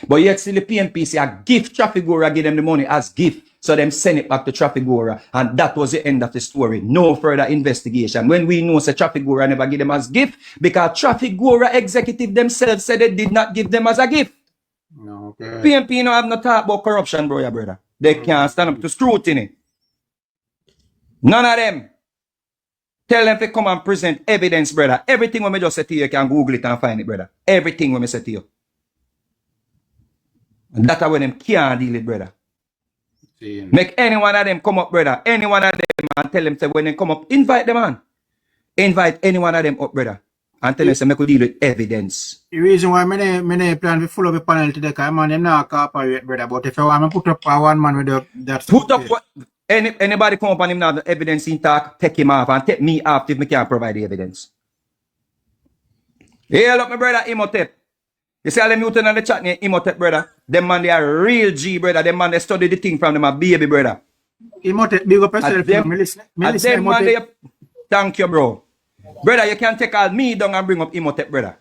But yet still the PNP say a gift Trafigura give them the money as gift. So them send it back to Trafigura. And that was the end of the story. No further investigation. When we know say Trafigura never give them as gift, because Trafigura executive themselves said they did not give them as a gift. No, okay. PNP no have no talk about corruption, bro, your brother. They can't stand up to scrutiny. None of them. Tell them to come and present evidence, brother. Everything when I just say to you, you can Google it and find it, brother. Everything when I say to you. And that's when them can't deal it, brother. Make any one of them come up, brother. Any one of them and tell them, say, when they come up, invite them on. Invite any one of them up, brother. And tell them, say, make we deal with evidence. The reason why I plan to follow the panel today, because I'm not cooperate, brother. But if I want to put up one man with that. Put up what? Anybody come up on him now, the evidence in talk, take him off and take me off if me can't provide the evidence. Hey, look, my brother, Imhotep. You see all them youth in the chat, Imhotep, brother. Them man, they are real G, brother. Them man, they study the thing from them, a baby, brother. Imhotep, big up yourself. Them man, they, thank you, bro. Brother, you can take all me down and bring up Imhotep, brother.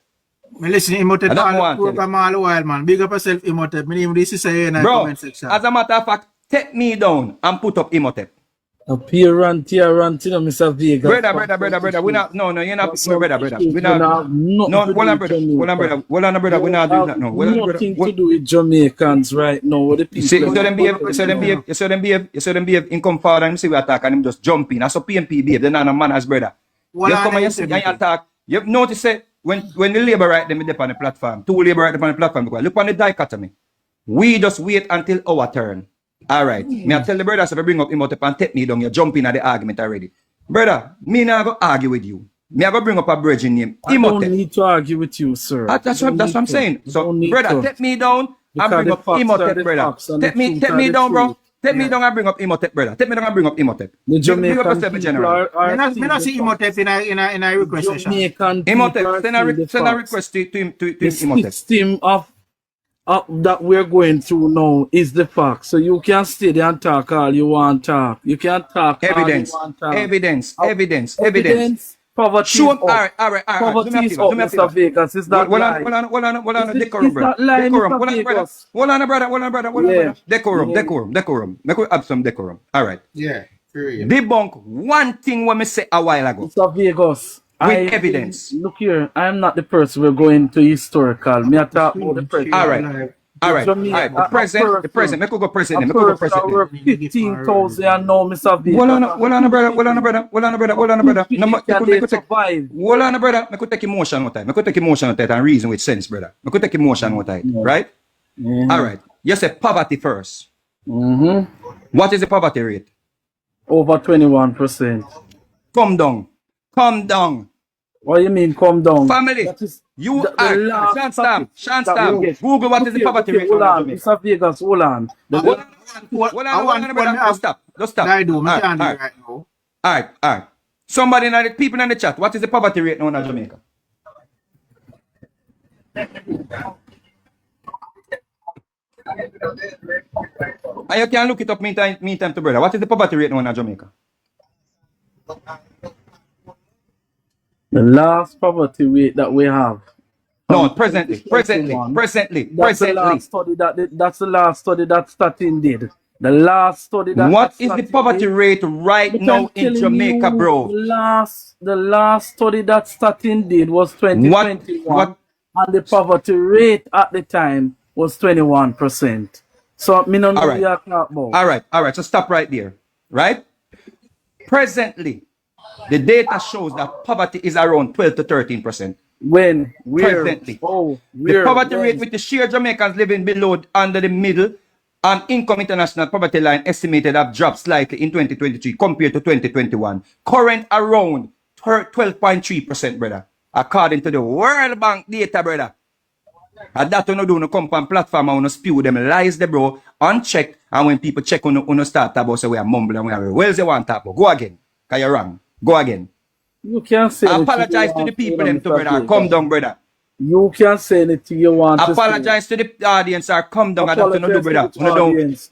Me listen, Imhotep, all a while, man. Big up yourself, Imhotep. Me name this is in the comment section. As a matter of fact, take me down and put up Imhotep. Appearance, you know, Mr. Vegas. Brother, we not, no, you're not, brother. We not, no, hold on, brother, we not do that, no. Nothing to do with Jamaicans right now. What the people see, you saw them behave in come forward and see we attack and him just jump in. That's so PNP behave, they're not a manners, brother. You come and you see, and you attack. You notice it, when the labor right them on the platform, two labor right on the platform, because look on the dichotomy. We just wait until our turn. All right. Me I tell the brothers if I bring up Imhotep and take me down, you're jumping at the argument already. Brother, me not go argue with you. Me I go bring up a bridging name. Imhotep. I don't need to argue with you, sir. That's what I'm saying. So, brother, take me down and bring up Imhotep, brother. Take me down, bro. Take me down and bring up Imhotep, brother. Take me down and bring up Imhotep. The Jamaican people are me not see Imhotep in a request session. Imhotep, send a request to Imhotep. The system of that we're going through now is the fact. So you can stay there and talk all you want to talk. You can talk evidence, all you want to talk. Evidence. Poverty show is up. All right. Poverty is up, Mr. Vegas. It's not lie. Hold on, decorum, brother. Hold on, brother. Decorum. Make we have some decorum. All right. Yeah. Debunk one thing when me say a while ago. Mr. Vegas. With evidence. Look here, I am not the person we're going to historical. Me talk about the present. All right. The present. Make we go present. Make we go present. We're 15,000 and now, Mr. Vegas. Hold on, brother. Hold on, brother. Hold on, brother. Make we take emotion with that. And reason with sense, brother. Make we take emotion with that. Right? All right. You say poverty first. What is the poverty rate? Over 21%. Come down. What do you mean, come down? Family, you are. Shanstam. Google what is the poverty rate. Hold on, Mr. Vegas, hold on. Hold on, brother. Stop. I do. I can't do it right now. All right. Somebody in the people in the chat, what is the poverty rate now in Jamaica? And you can look it up meantime to brother. What is the poverty rate now in Jamaica? The last poverty rate that we have. No, presently. That's the last study that Statin did. The last study that what is the poverty rate right now in Jamaica, bro? The last study that Statin did was 2021. And the poverty rate at the time was 21%. So me don't know what you're talking about. All right. So stop right there. Right? Presently, the data shows that poverty is around 12 to 13%. When? Where? Presently. The poverty rate with the sheer Jamaicans living below, under the middle, and income international poverty line estimated have dropped slightly in 2023 compared to 2021. Current around 12.3%, brother. According to the World Bank data, brother. And that you do no come on platform and spew them lies, the bro, unchecked. And when people check on start about say we are mumbling, we are well, they want to talk about. Go again. Because you're wrong. Go again. You can't say I apologize to the people them to brother. Come down, brother. You can't say anything you want to apologize to the audience or come down. I don't do brother.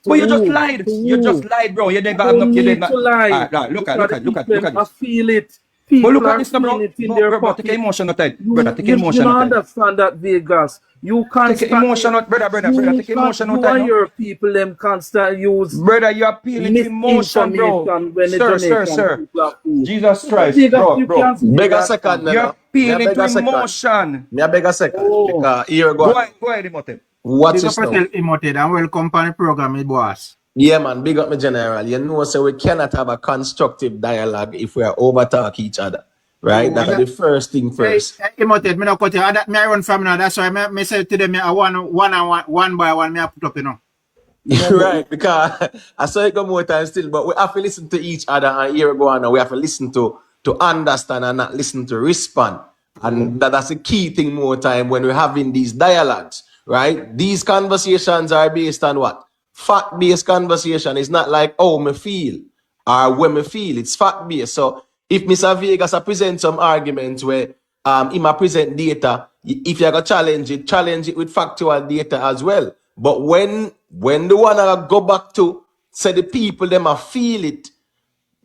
But you just lied. You just lied, bro. You never have no. Look at it. I feel it. people are feeling it in their pocket. Take emotion out, brother. Take You emotion don't out. understand that, Vegas. You can't take emotion out, brother. Take emotion out. You and your people them constant use. Brother, you are appealing to emotion, bro. When Sir. Jesus Christ, bro. Beg a second, you're appealing to emotion. Me a beg a second. Because here go ahead, Imhotep. Watch this now. Imhotep and welcome to the program, boss. Yeah, man, big up my general. You know, so we cannot have a constructive dialogue if we are over-talk each other. Right? That's the first thing first. Imhotep, me no cut you. Me run from now. That's why me say to them, one by one, me I put up, you know. Right, because I saw it go more time still, but we have to listen to each other, and here we go on. We have to listen to understand and not listen to respond. And that's the key thing more time when we're having these dialogues, right? These conversations are based on what? Fact-based conversation. It's not like, oh, me feel, or when me feel. It's fact-based. So if Mr. Vegas present some arguments where he might present data, if you're going to challenge it with factual data as well. But when the one I go back to, say the people, them are feel it.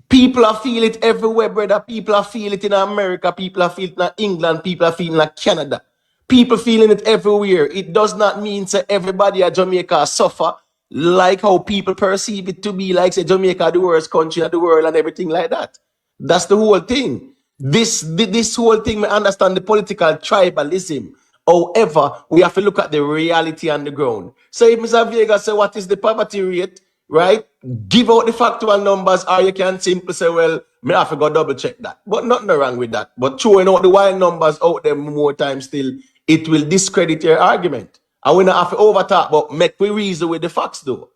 People are feel it everywhere, brother. People are feel it in America. People are feel it in England. People are feeling like Canada. People feeling it everywhere. It does not mean that everybody at Jamaica suffer like how people perceive it to be, like say Jamaica the worst country in the world and everything like that. That's the whole thing. This whole thing, we understand the political tribalism. However, we have to look at the reality on the ground. So if Mr. Vega say, what is the poverty rate, right? Give out the factual numbers, or you can simply say, well, me have to go double check that. But nothing wrong with that. But throwing out the wild numbers out there more times still, it will discredit your argument. And we not have to over talk, but make we reason with the facts though.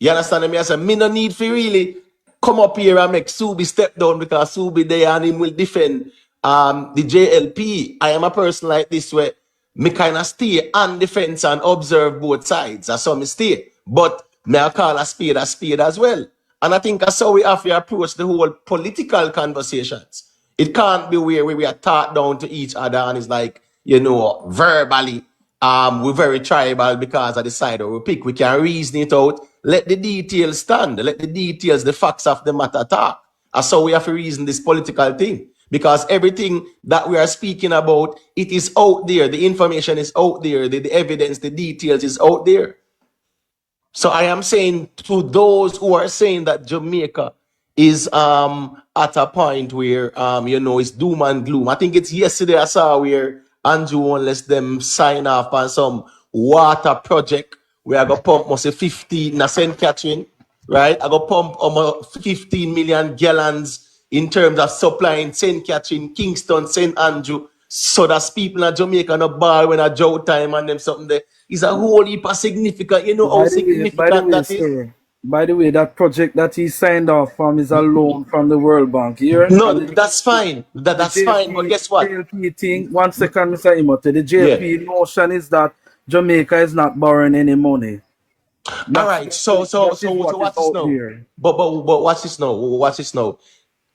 You understand me? I said, me no need for really come up here and make Subi step down because Subi there and him will defend the JLP. I am a person like this where me kind of stay on the fence and observe both sides. That's how me stay. But me I call a spade as well. And I think that's how we have to approach the whole political conversations. It can't be where we are taught down to each other and it's like, you know, verbally, we're very tribal because of the side that we pick. We can reason it out. Let the details stand. Let the details, the facts of the matter talk. That's how we have to reason this political thing. Because everything that we are speaking about, it is out there. The information is out there. The evidence, the details is out there. So I am saying to those who are saying that Jamaica is at a point where you know it's doom and gloom. I think it's yesterday I saw where Andrew won't let them sign off on some water project where I go pump must say 15 in St. Catherine, right? I go pump almost 15 million gallons in terms of supplying St. Catherine, Kingston, St. Andrew, so that people in Jamaica no ball when a drought time and them something there. Is a whole heap of significant, you know how significant that is. By the way, that project that he signed off from is a loan from the World Bank. Here, no, that's fine. That's JLP, fine. But guess what? JLP thing. 1 second, Mr. Imhotep. The JLP notion is that Jamaica is not borrowing any money. All right. So watch this now. But watch this now. Watch this now.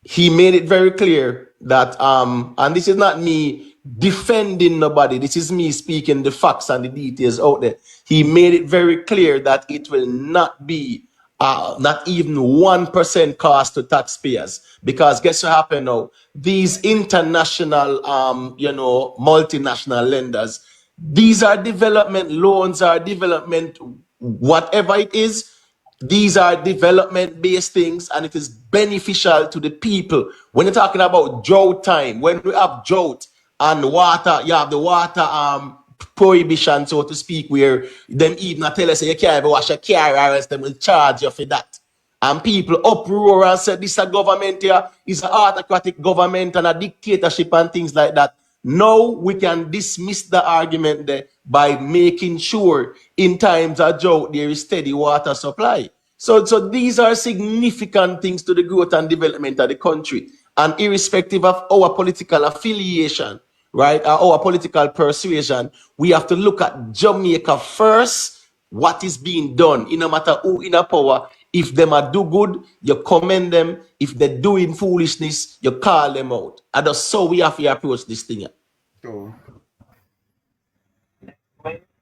He made it very clear that and this is not me defending nobody. This is me speaking the facts and the details out there. He made it very clear that it will not be not even 1% cost to taxpayers, because guess what happened now? These international you know, multinational lenders, these are development loans, are development whatever it is. These are development-based things, and it is beneficial to the people. When you're talking about drought time, when we have drought and water, you have the water prohibition, so to speak, where them even tell us you can't even wash your car, or else them will charge you for that. And people uproar and say this a government here is an autocratic government and a dictatorship and things like that. Now we can dismiss the argument there by making sure in times of drought there is steady water supply. So these are significant things to the growth and development of the country. And irrespective of our political affiliation, right, or our political persuasion, we have to look at Jamaica first, what is being done, no matter who in a power. If them are do good, you commend them. If they're doing foolishness, you call them out. And that's so we have to approach this thing.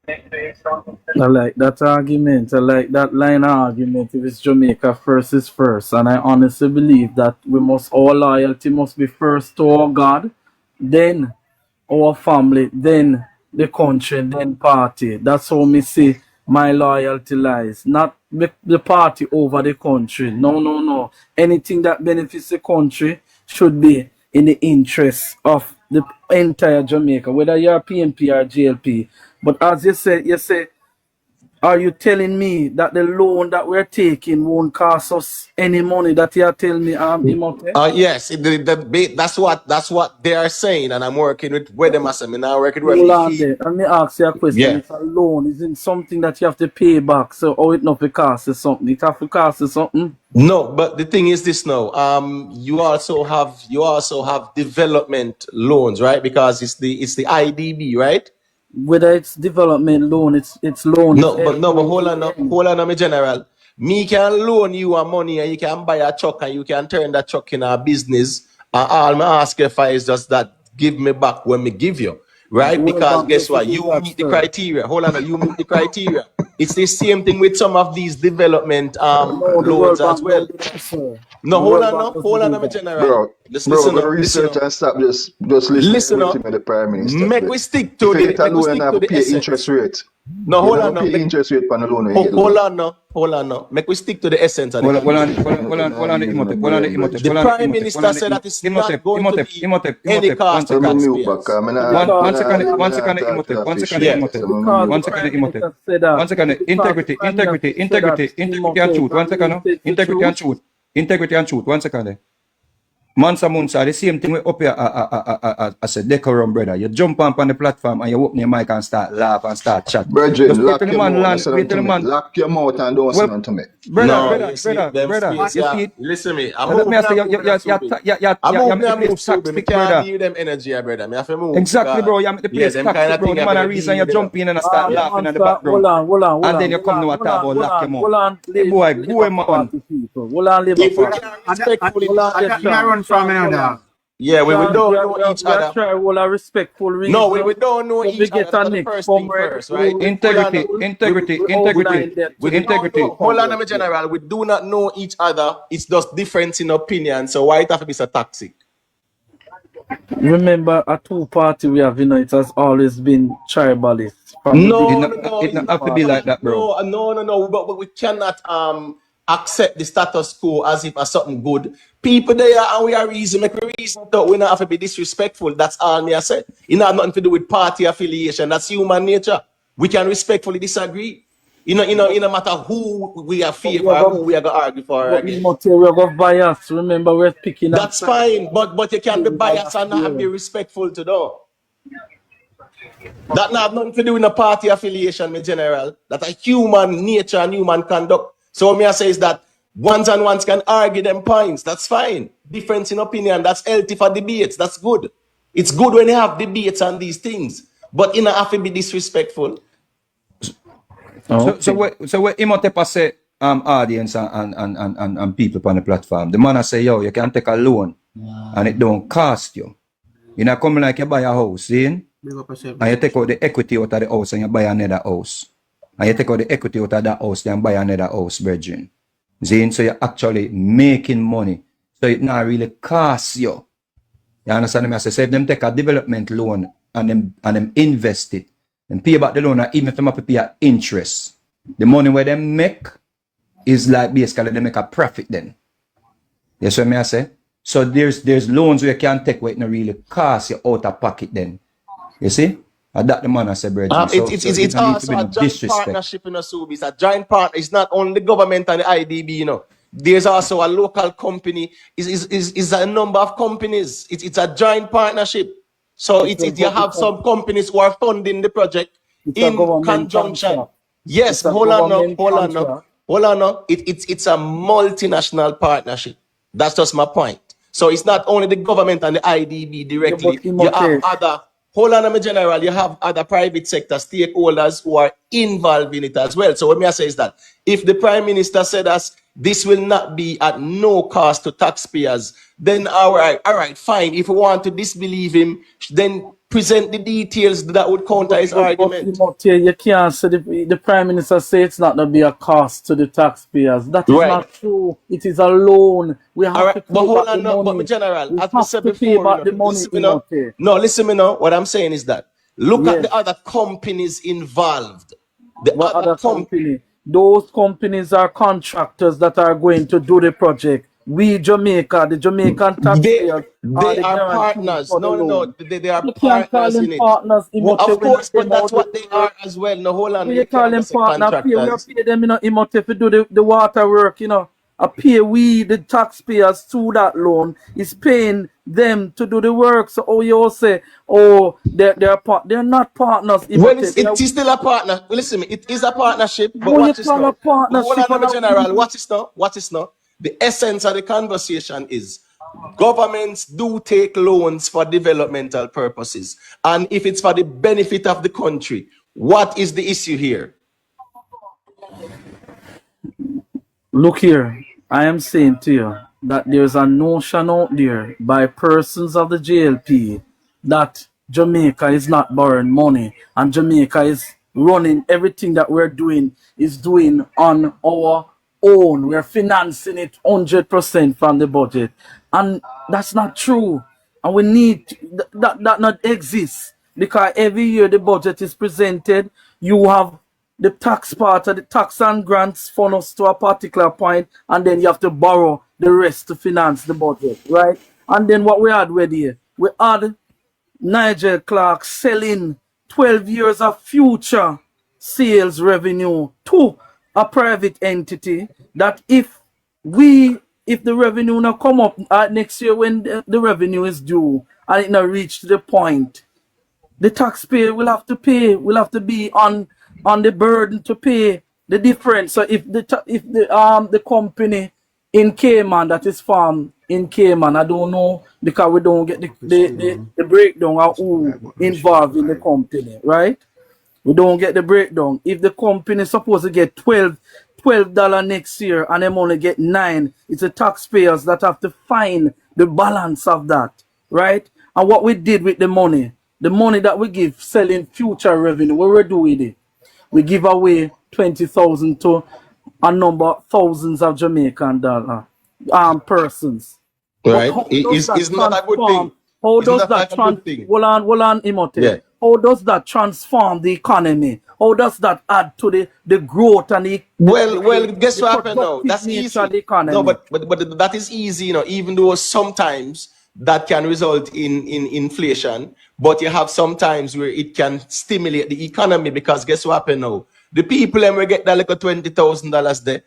I like that argument. I like that line of argument. If it's Jamaica first is first, and I honestly believe that we must all loyalty must be first to our God, then our family, then the country, then party. That's how me see my loyalty lies. Not the party over the country. No, no, no. Anything that benefits the country should be in the interest of the entire Jamaica, whether you're PNP or JLP. But as you say, are you telling me that the loan that we're taking won't cost us any money? That you are telling me, Imote? Yes, that's what they are saying, and I'm working with them as I now working with Hold me. on there. Let me ask you a question. Yeah. It's a loan. Isn't something that you have to pay back? So, oh, it not to cost you something. It have to cost you something. No, but the thing is this now. You also have development loans, right? Because it's the IDB, right? Whether it's development loan, it's loan. No, It's but hold on, my general. Me can loan you a money and you can buy a truck and you can turn that truck in a business. And all I ask you for is just that give me back when me give you. Right? World Because Bank guess doesn't what? do You that, meet the sir. criteria. Hold on, you meet the criteria. It's the same thing with some of these development No, the loans World as Bank well. don't do that, sir. No, The hold World on, Bank no, doesn't hold on, do my that. general. Bro, Listen go to up, listen research up. and stop just listen to Listen everything up. that the Prime Minister Make say. we stick If to you get a loan and have to the pay essence. interest rate. No, You hold never on, no. pay interest rate on the loan when you get Hold loan. on, no. Hold on, no. Make we stick to the essence of the Hold on, hold on, conversation. hold on, the emotive, hold on, the emotive, The hold on, the Prime emotive, hold Minister on, the said that it's emotive, not going to emotive, be emotive, any emotive, one cost to I'm a second. mute back. taxpayers. One second, I'm one not second, talk to emotive, the one second, official. Yeah. emotive, So I'm a Because the mute one back. second, Prime emotive, Minister said that. one second, Because the Prime Minister said that. integrity and truth, one second, integrity and truth, integrity and truth, one second. Mansa Munsa, the same thing we up here as a decorum, brother. You jump on the platform and you open your mic and start laugh and start chat. Brethren, Just wait till lock the your man mouth. land, Listen wait till to the me. man. Lock your mouth and don't Well, listen to me. No, brother, you see, them brother, space, you yeah. see it? Listen me. I Let move me me, say, I move me, I move me. you make the place Me toxic, can't brother. give them energy, brother. Me have to move. Exactly, Because, bro. You make the yeah, place them kind toxic, of bro. thing The I man a better reason deal you with them. jump in and start laughing in the background. And then you come to a table, lock your mouth. Hey, boy, go, man. People. Hold on, Labour If we Party. can respectfully Hold on, I there, got me run from me now, dog. yeah, we Sean, don't know each we are other. trying all a respectful No, reason. we don't know So we each other. get a That's the next first thing comrade first, right? who Hold on. Integrity, integrity, we integrity, outline that to We the don't integrity. know. Hold on, comrade. my general. We do not know each other. It's just difference in opinion. So why it have to be so toxic? Remember, a two-party we have, it has always been tribalist from the It No, beginning. no, not, no. it It's not Two have not. to be party. like that, bro. No. But we cannot accept the status quo as if as something good. People there and we are reason. Make we reason that we not have to be disrespectful. That's all me I said. It not have nothing to do with party affiliation. That's human nature. We can respectfully disagree. No matter who we are But we favor have or who a, we are gonna argue for or but we against. must say we have a bias. Remember, we're picking up That's sides. fine, but you can be biased and not be Yeah. respectful to them. That not have nothing to do with a party affiliation, my general. That a human nature and human conduct. So what me I say is that ones and ones can argue them points. That's fine. Difference in opinion. That's healthy for debates. That's good. It's good when you have debates on these things. But you not have to be disrespectful. So Okay. what Imhotep say, audience and people on the platform. The man I say, yo, you can take a loan and it don't cost you. You know, come like you buy a house, see? Big up yourself, And you take out the equity out of the house and you buy another house. And you take out the equity out of that house and buy another house, brethren. See? So you're actually making money. So it not really costs you. You understand me? I say, so if them take a development loan and them invest it, and pay back the loan, and even if them have to pay a interest, the money where they make is like basically they make a profit then. You see what I say? So there's loans where you can take where it not really cost you out of pocket then. You see? And that the man I say, brethren. So It's it need to also be a no joint disrespect. partnership in a Subi. It's a joint partner. It's not only the government and the IDB. There's also a local company. Is a number of companies. It's a joint partnership. So you have some companies who are funding the project It's a in government conjunction. contract. Yes, It's a hold on now, government hold on now, contract. hold on now. It's a multinational partnership. That's just my point. So it's not only the government and the IDB Yeah, directly. but You have Imhotep, other, hold on, I'm a general, you have other private sector stakeholders who are involved in it as well. So what me I say is that if the Prime Minister said us, this will not be at no cost to taxpayers, then all right, fine. If we want to disbelieve him, then present the details that would counter his argument. But you can't say the Prime Minister say it's not going to be a cost to the taxpayers. That is not true. It is a loan. We have to pay but hold back on, the money. but my general, We as we have said to pay before, back the money, listen me now. What I'm saying is that look at the other companies involved. What other company? Those companies are contractors that are going to do the project. We Jamaica, the Jamaican taxpayers, they are partners. No, they are you partners can't call them in it. partners. Well, of course, but that's what they are as well. No, hold on. We call them partners. We pay them, Imote, to do the water work, I pay we, the taxpayers, through that loan, is paying them to do the work. So, you all say, they're not partners. Well, it is still a partner. Listen, it is a partnership. But what is now? Hold on, general. What is now? The essence of the conversation is governments do take loans for developmental purposes. And if it's for the benefit of the country, what is the issue here? Look here, I am saying to you that there's a notion out there by persons of the JLP that Jamaica is not borrowing money and Jamaica is running everything that we're doing is doing on our own. We're financing it 100% from the budget. And that's not true. And we need that not exist, because every year the budget is presented, you have the tax part of the tax and grants fund us to a particular point, and then you have to borrow the rest to finance the budget, right? And then what we had here, we had Nigel Clark selling 12 years of future sales revenue to a private entity that if the revenue now come up next year when the revenue is due and it now reach the point, the taxpayer will have to pay, will have to be on the burden to pay the difference. So if the company in Cayman that is farmed in Cayman, I don't know, because we don't get the breakdown of who involved in the company, right? We don't get the breakdown. If the company is supposed to get $12 next year and them only get $9, it's the taxpayers that have to find the balance of that, right? And what we did with the money that we give selling future revenue, what we do with it? We give away 20,000 to a number of thousands of Jamaican dollar persons. Right? It's not a good thing. How does that transform? Hold on, Imote. Yeah. How does that transform the economy? How does that add to the growth and the guess what happened now? That's easy. No, but that is easy, even though sometimes that can result in inflation, but you have some times where it can stimulate the economy, because guess what happened now? The people them will get that like $20,000 there.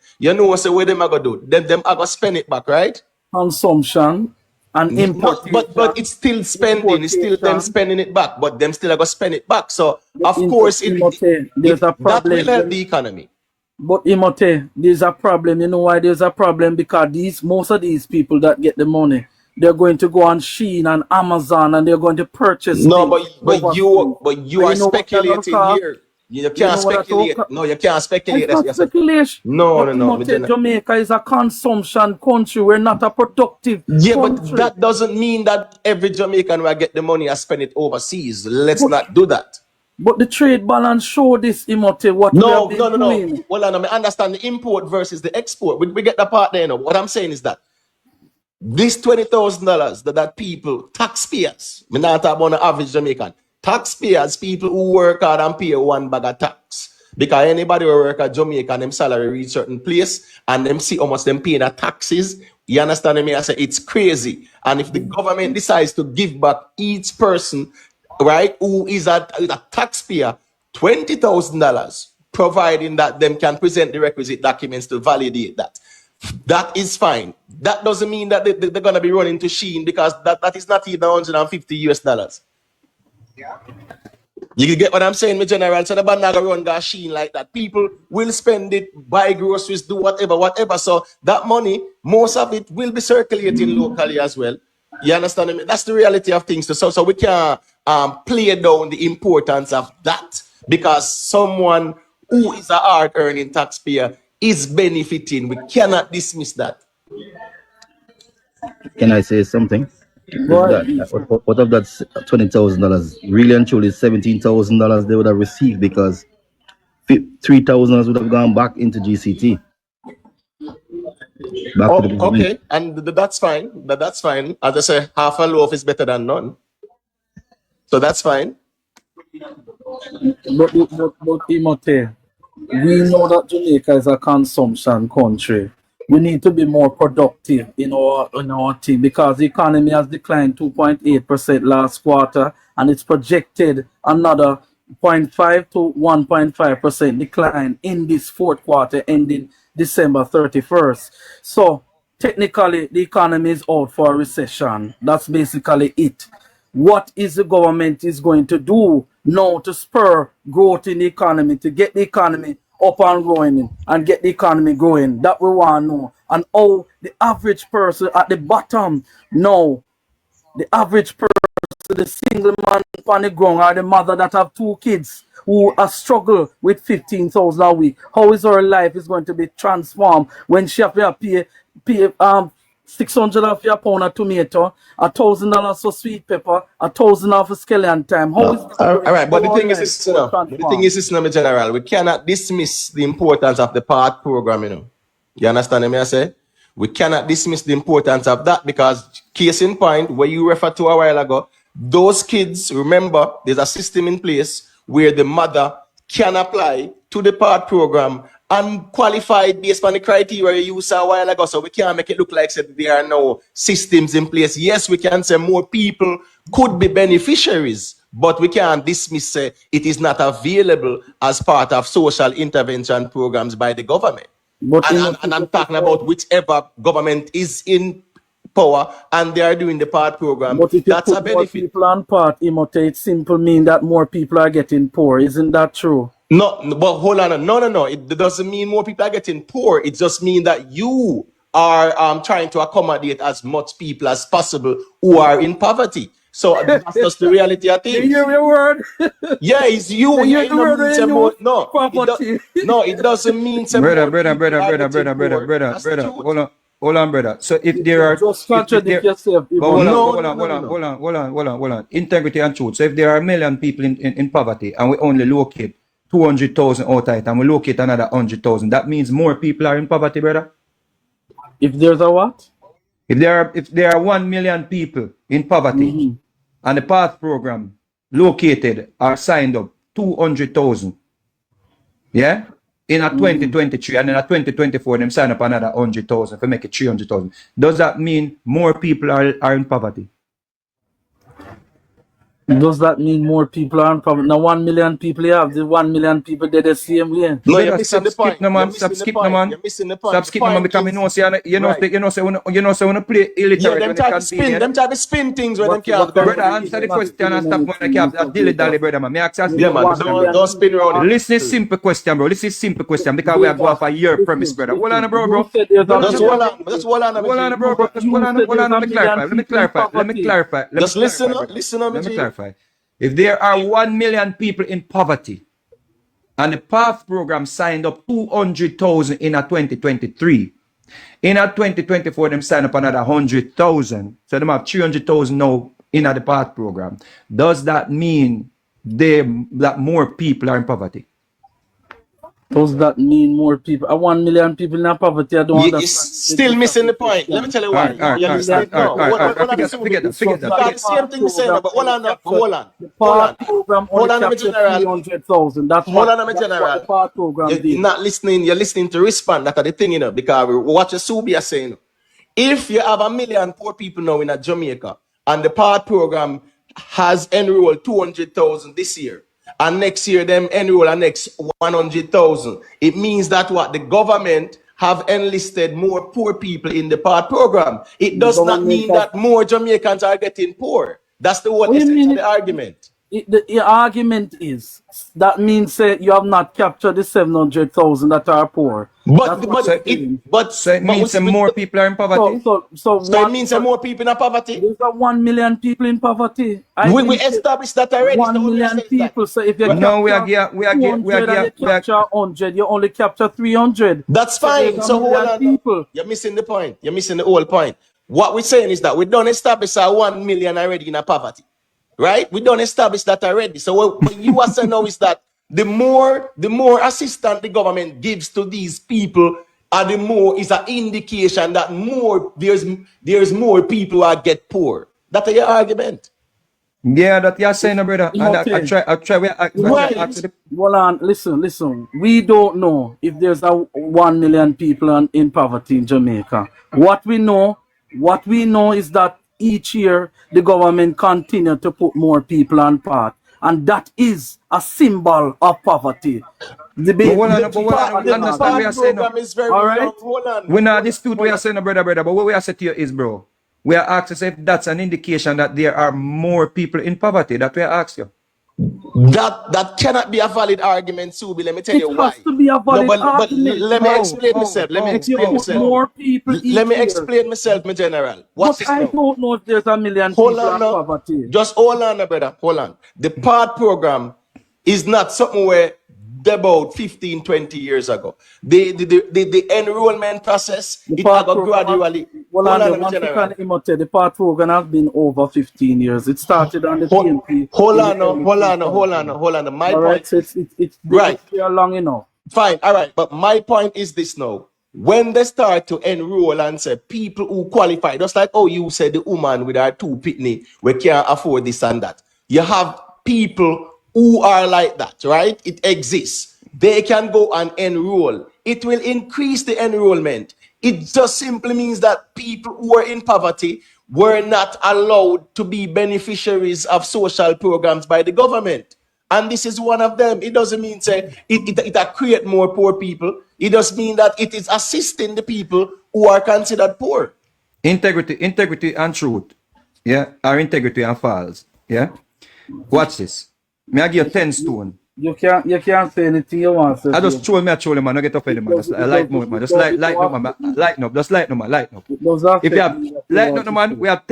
So what them are gonna do? Them are gonna spend it back, right? Consumption and import. But it's still spending, it's still them spending it back, but them still are gonna spend it back. So of course there's a problem. That will help the economy. But Imote, there's a problem. You know why there's a problem? Because most of these people that get the money, they're going to go on Shein and Amazon and they're going to purchase. No, but you are speculating here. You can't speculate. No, you can't speculate. It's not speculation. No. Jamaica is a consumption country. We're not a productive country. But that doesn't mean that every Jamaican will get the money and spend it overseas. Let's not do that. But the trade balance show this, Imote. No. Well, I understand the import versus the export. We get the part there. What I'm saying is that this $20,000 that people, taxpayers, I'm not talking about the average Jamaican, taxpayers, people who work hard and pay one bag of tax. Because anybody who work at Jamaica and them salary reach certain place and them see how much them paying the taxes, you understand me? I say it's crazy. And if the government decides to give back each person, right, who is a taxpayer, $20,000, providing that them can present the requisite documents to validate that. That is fine. That doesn't mean that they're going to be running to Shein, because that is not even $150. Yeah. You get what I'm saying, my general? So the band not run Shein like that. People will spend it, buy groceries, do whatever. So that money, most of it will be circulating locally as well. You understand me? That's the reality of things. So we can play down the importance of that, because someone who is a hard-earning taxpayer is benefiting. We cannot dismiss that. Can I say something? What of that $20,000? Really and truly, $17,000 they would have received because $3,000 would have gone back into GCT. Back to the government. Okay, and that's fine. That's fine. As I say, half a loaf is better than none. So that's fine. But Imote, we know that Jamaica is a consumption country. We need to be more productive in our thing because the economy has declined 2.8% last quarter, and it's projected another 0.5 to 1.5% decline in this fourth quarter ending December 31st. So technically, the economy is out for a recession. That's basically it. What is the government is going to do now to spur growth in the economy, to get the economy up and going and get the economy growing? That we want to know. And how the average person at the bottom now, the average person, the single man on the ground, or the mother that have 2 kids who are struggle with 15,000 a week, how is her life is going to be transformed when she have to pay 600 of your pound of tomato, $1,000 for sweet pepper, $1,000 for skeleton time. How is all right, but the thing is this, my general, we cannot dismiss the importance of the PATH program, you know. You understand me I say? We cannot dismiss the importance of that because case in point, where you referred to a while ago, those kids, remember, there's a system in place where the mother can apply to the PATH program and qualified based on the criteria you used a while ago. So we can't make it look like there are no systems in place. Yes, we can say more people could be beneficiaries, but we can't dismiss it is not available as part of social intervention programs by the government. But and I'm talking about whichever government is in power and they are doing the PATH program. But if that's you a put more benefit. people on PATH, Imote, it simply mean that more people are getting poor. Isn't that true? No, but hold on. No. It doesn't mean more people are getting poor. It just means that you are trying to accommodate as much people as possible who are in poverty. So that's just the reality of things. You hear your word? Yeah, it's you. You hear the word No, it doesn't mean brother. Hold on, brother. So if there are just contradict yourself. Hold on. Integrity and truth. So if there are 1 million people in poverty and we only locate 200,000 out of it and we locate another 100,000, that means more people are in poverty, brother? If there's a what? If there are 1 million people in poverty and the PATH program located or signed up 200,000, yeah, in a 2023 and in a 2024 them sign up another 100,000 to make it 300,000. Does that mean more people are in poverty? Does that mean more people are in poverty? Now 1 million people you have, the 1 million people they're the same way. No, you're missing the point. Stop skipping, man. Stop skipping, man. Because you know, so when you play illiterate, them try to spin things when them can't. Brother, answer the question and stop when they can't dilly-dally, brother, man. Yeah, man, don't spin around. Listen, simple question, bro. This is simple question because we are going for your premise, brother. Hold on, bro. Just hold on, bro. Let me clarify. Just listen, Let me clarify. If there are 1 million people in poverty and the PATH program signed up 200,000 in a 2023, in a 2024 them sign up another 100,000, so they have 300,000 now in the PATH program. Does that mean that more people are in poverty? Does that mean more people? 1 million people in poverty? I don't understand. You're still missing the point. Let me tell you why. Forget that. Same thing saying, but hold on. Hold on, I'm general. 300,000. That's hold on, I'm general. The PATH program you're not listening. You're listening to respond. That's the thing, you know, because what your Subi are saying. If you have 1 million poor people now in Jamaica and the PATH program has enrolled 200,000 this year, and next year them enroll a next 100,000. It means that what the government have enlisted more poor people in the PATH program. It does not mean that more Jamaicans are getting poor. That's the whole essence of the argument. The argument is that means you have not captured the 700,000 that are poor. But it means more people are in poverty. So it means more people in poverty. There's 1 million people in poverty. We established that already. 1 million people. So if you capture 100, you only capture 300. That's fine. So hold on. You're missing the point. You're missing the whole point. What we're saying is that we don't establish our 1 million already in a poverty, right? We don't establish that already. So what you are saying now is that the more assistance the government gives to these people, and the more is an indication that there's more people who get poor. That's your argument. Yeah, that you're saying, brother. And Okay. I try. Hold on, listen. We don't know if there's a 1 million people in poverty in Jamaica. What we know is that each year the government continue to put more people on part, and that is a symbol of poverty. The understand what you're saying. Is very all right. young. Hold on. We not dispute what you're saying, brother. But what we are saying to you is, bro, we are asking if that's an indication that there are more people in poverty. That we are asking you. That cannot be a valid argument, Subi. Let me tell you why. It has to be a valid but argument. let me explain myself. Let me explain myself. More people Let me each year. explain myself, my general. But I don't know if there's a million Hold people on in now. poverty. Just hold on, brother. Hold on. The PART program is not something where about 15, 20 years ago. The enrollment process, it got gradually. The PART program has been over 15 years. It started on the PNP. Hold on. My all point. right, so it's right here long enough. Fine, all right. But my point is this now. When they start to enroll and say people who qualify, just like you said, the woman with her 2 pitney, we can't afford this and that. You have people who are like that, right? It exists. They can go and enroll. It will increase the enrollment. It just simply means that people who are in poverty were not allowed to be beneficiaries of social programs by the government. And this is one of them. It doesn't mean it create more poor people. It does mean that it is assisting the people who are considered poor. Integrity and truth. Yeah. Or integrity and false. Yeah. Watch this. May I give you 10 stone? You can't say anything you want to say. I just troll man. I get offended, man. Just lighten up, man. Just lighten up. Just lighten up. If you have lighten up, man, we have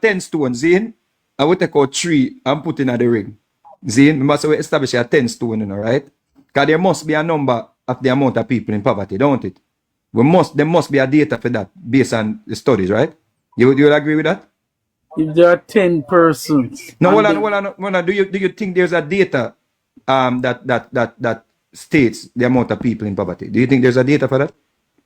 10 stones, in. I will take out 3 and put in the ring. We must establish a 10 stone, right? Because there must be a number of the amount of people in poverty, don't it? There must be a data for that based on the studies, right? You will agree with that? If there are 10 persons. No, hold on. Do you think there's a data that states the amount of people in poverty? Do you think there's a data for that?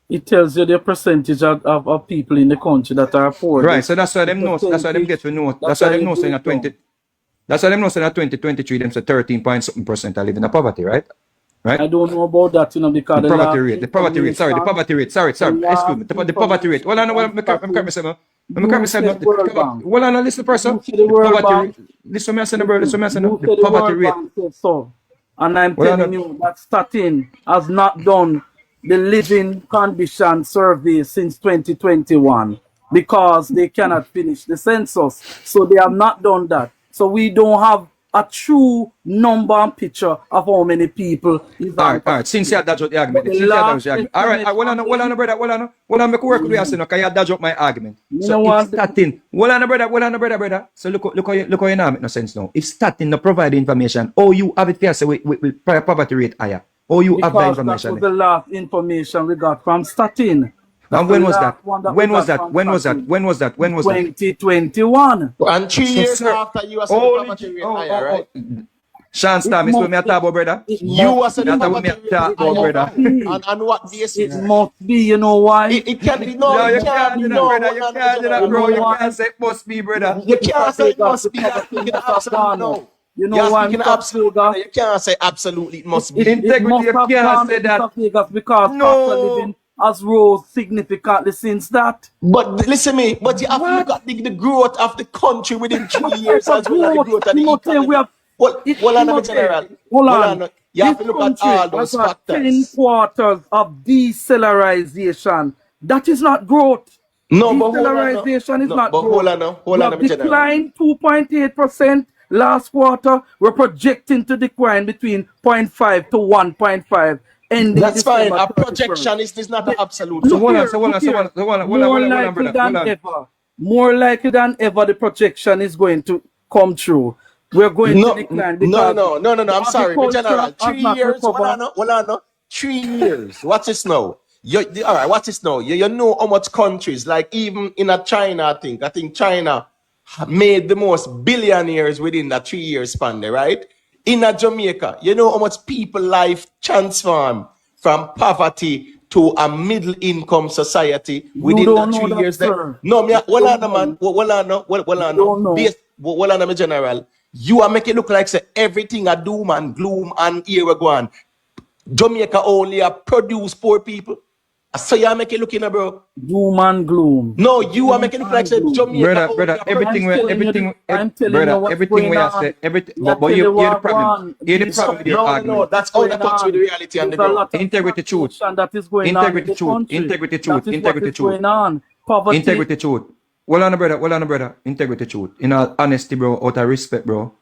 It tells you the percentage of people in the country that are poor. Right, so that's why them know. That's why them get to know. That's why them know saying 20. That's why them know saying 2023 them say 13.something% are living in poverty, right? Right? I don't know about that, because the poverty rate. The poverty rate. Sorry. Excuse me. The poverty rate. Well, I know what I'm listen, person. Listen, me saying, bro. The poverty rate. And I'm telling you that Statin has not done the living condition survey since 2021 because they cannot finish the census. So they have not done that. So we don't have a true number and picture of how many people is all right. Since you had that the argument. All right, hold on, brother. Hold on, make work with you, because you had that my argument. So if Statin, hold on, brother. So look how you know make no sense now. If Statin no provide information, you have it fair say with poverty rate higher. You have the information. That was the last information we got from Statin. And when was that? When was that? 2021. And 3 years after you are saying the poverty rate higher, right? Chance time, it's me a talk about, brother. You are saying the poverty rate higher, brother. And what basis? It must be, you know why? It can be, no, you can't do that, brother. You can't do that, bro. You can't say it must be, brother. You can't say it must be. You know why? You can't say absolutely it must be. Integrity, you can't say that. Because no. Has rose significantly since that. But listen me, but you have to look at the growth of the country within 3 years as well as the growth of the economy. Hold on. You have to look at all those factors. 10 quarters of decelerization. That is not growth. No, but decelerization is not growth. Hold on, declined 2.8% last quarter. We're projecting to decline between 0.5 to 1.5. That's fine. A projection is not an absolute. More likely than ever, the projection is going to come true. We're going to decline. No. I'm sorry, General. 3 years. Hold on. 3 years. Watch this now. All right, what's this now? You know how much countries, like even in a China, I think China made the most billionaires within that 3 year span there, right? In a Jamaica, you know how much people life transform from poverty to a middle income society within that 3 years there? No, me, well on, man. Well on, general. You are making it look like say everything a doom and gloom and here we go on. Jamaica only produce poor people. So you are making it look in, bro. Doom and gloom. No, you are making it look like say Jamaica. Brother, everything we are say, everything. But you hear the problem. Hear the problem with your argument. No, that's out of touch with the reality and the ground. Integrity, truth. That is going Integrity, on truth. Integrity, truth. Integrity, truth. Going on. Poverty. Integrity, truth. Well on, brother. Integrity, truth. In all honesty, bro, out of respect, bro,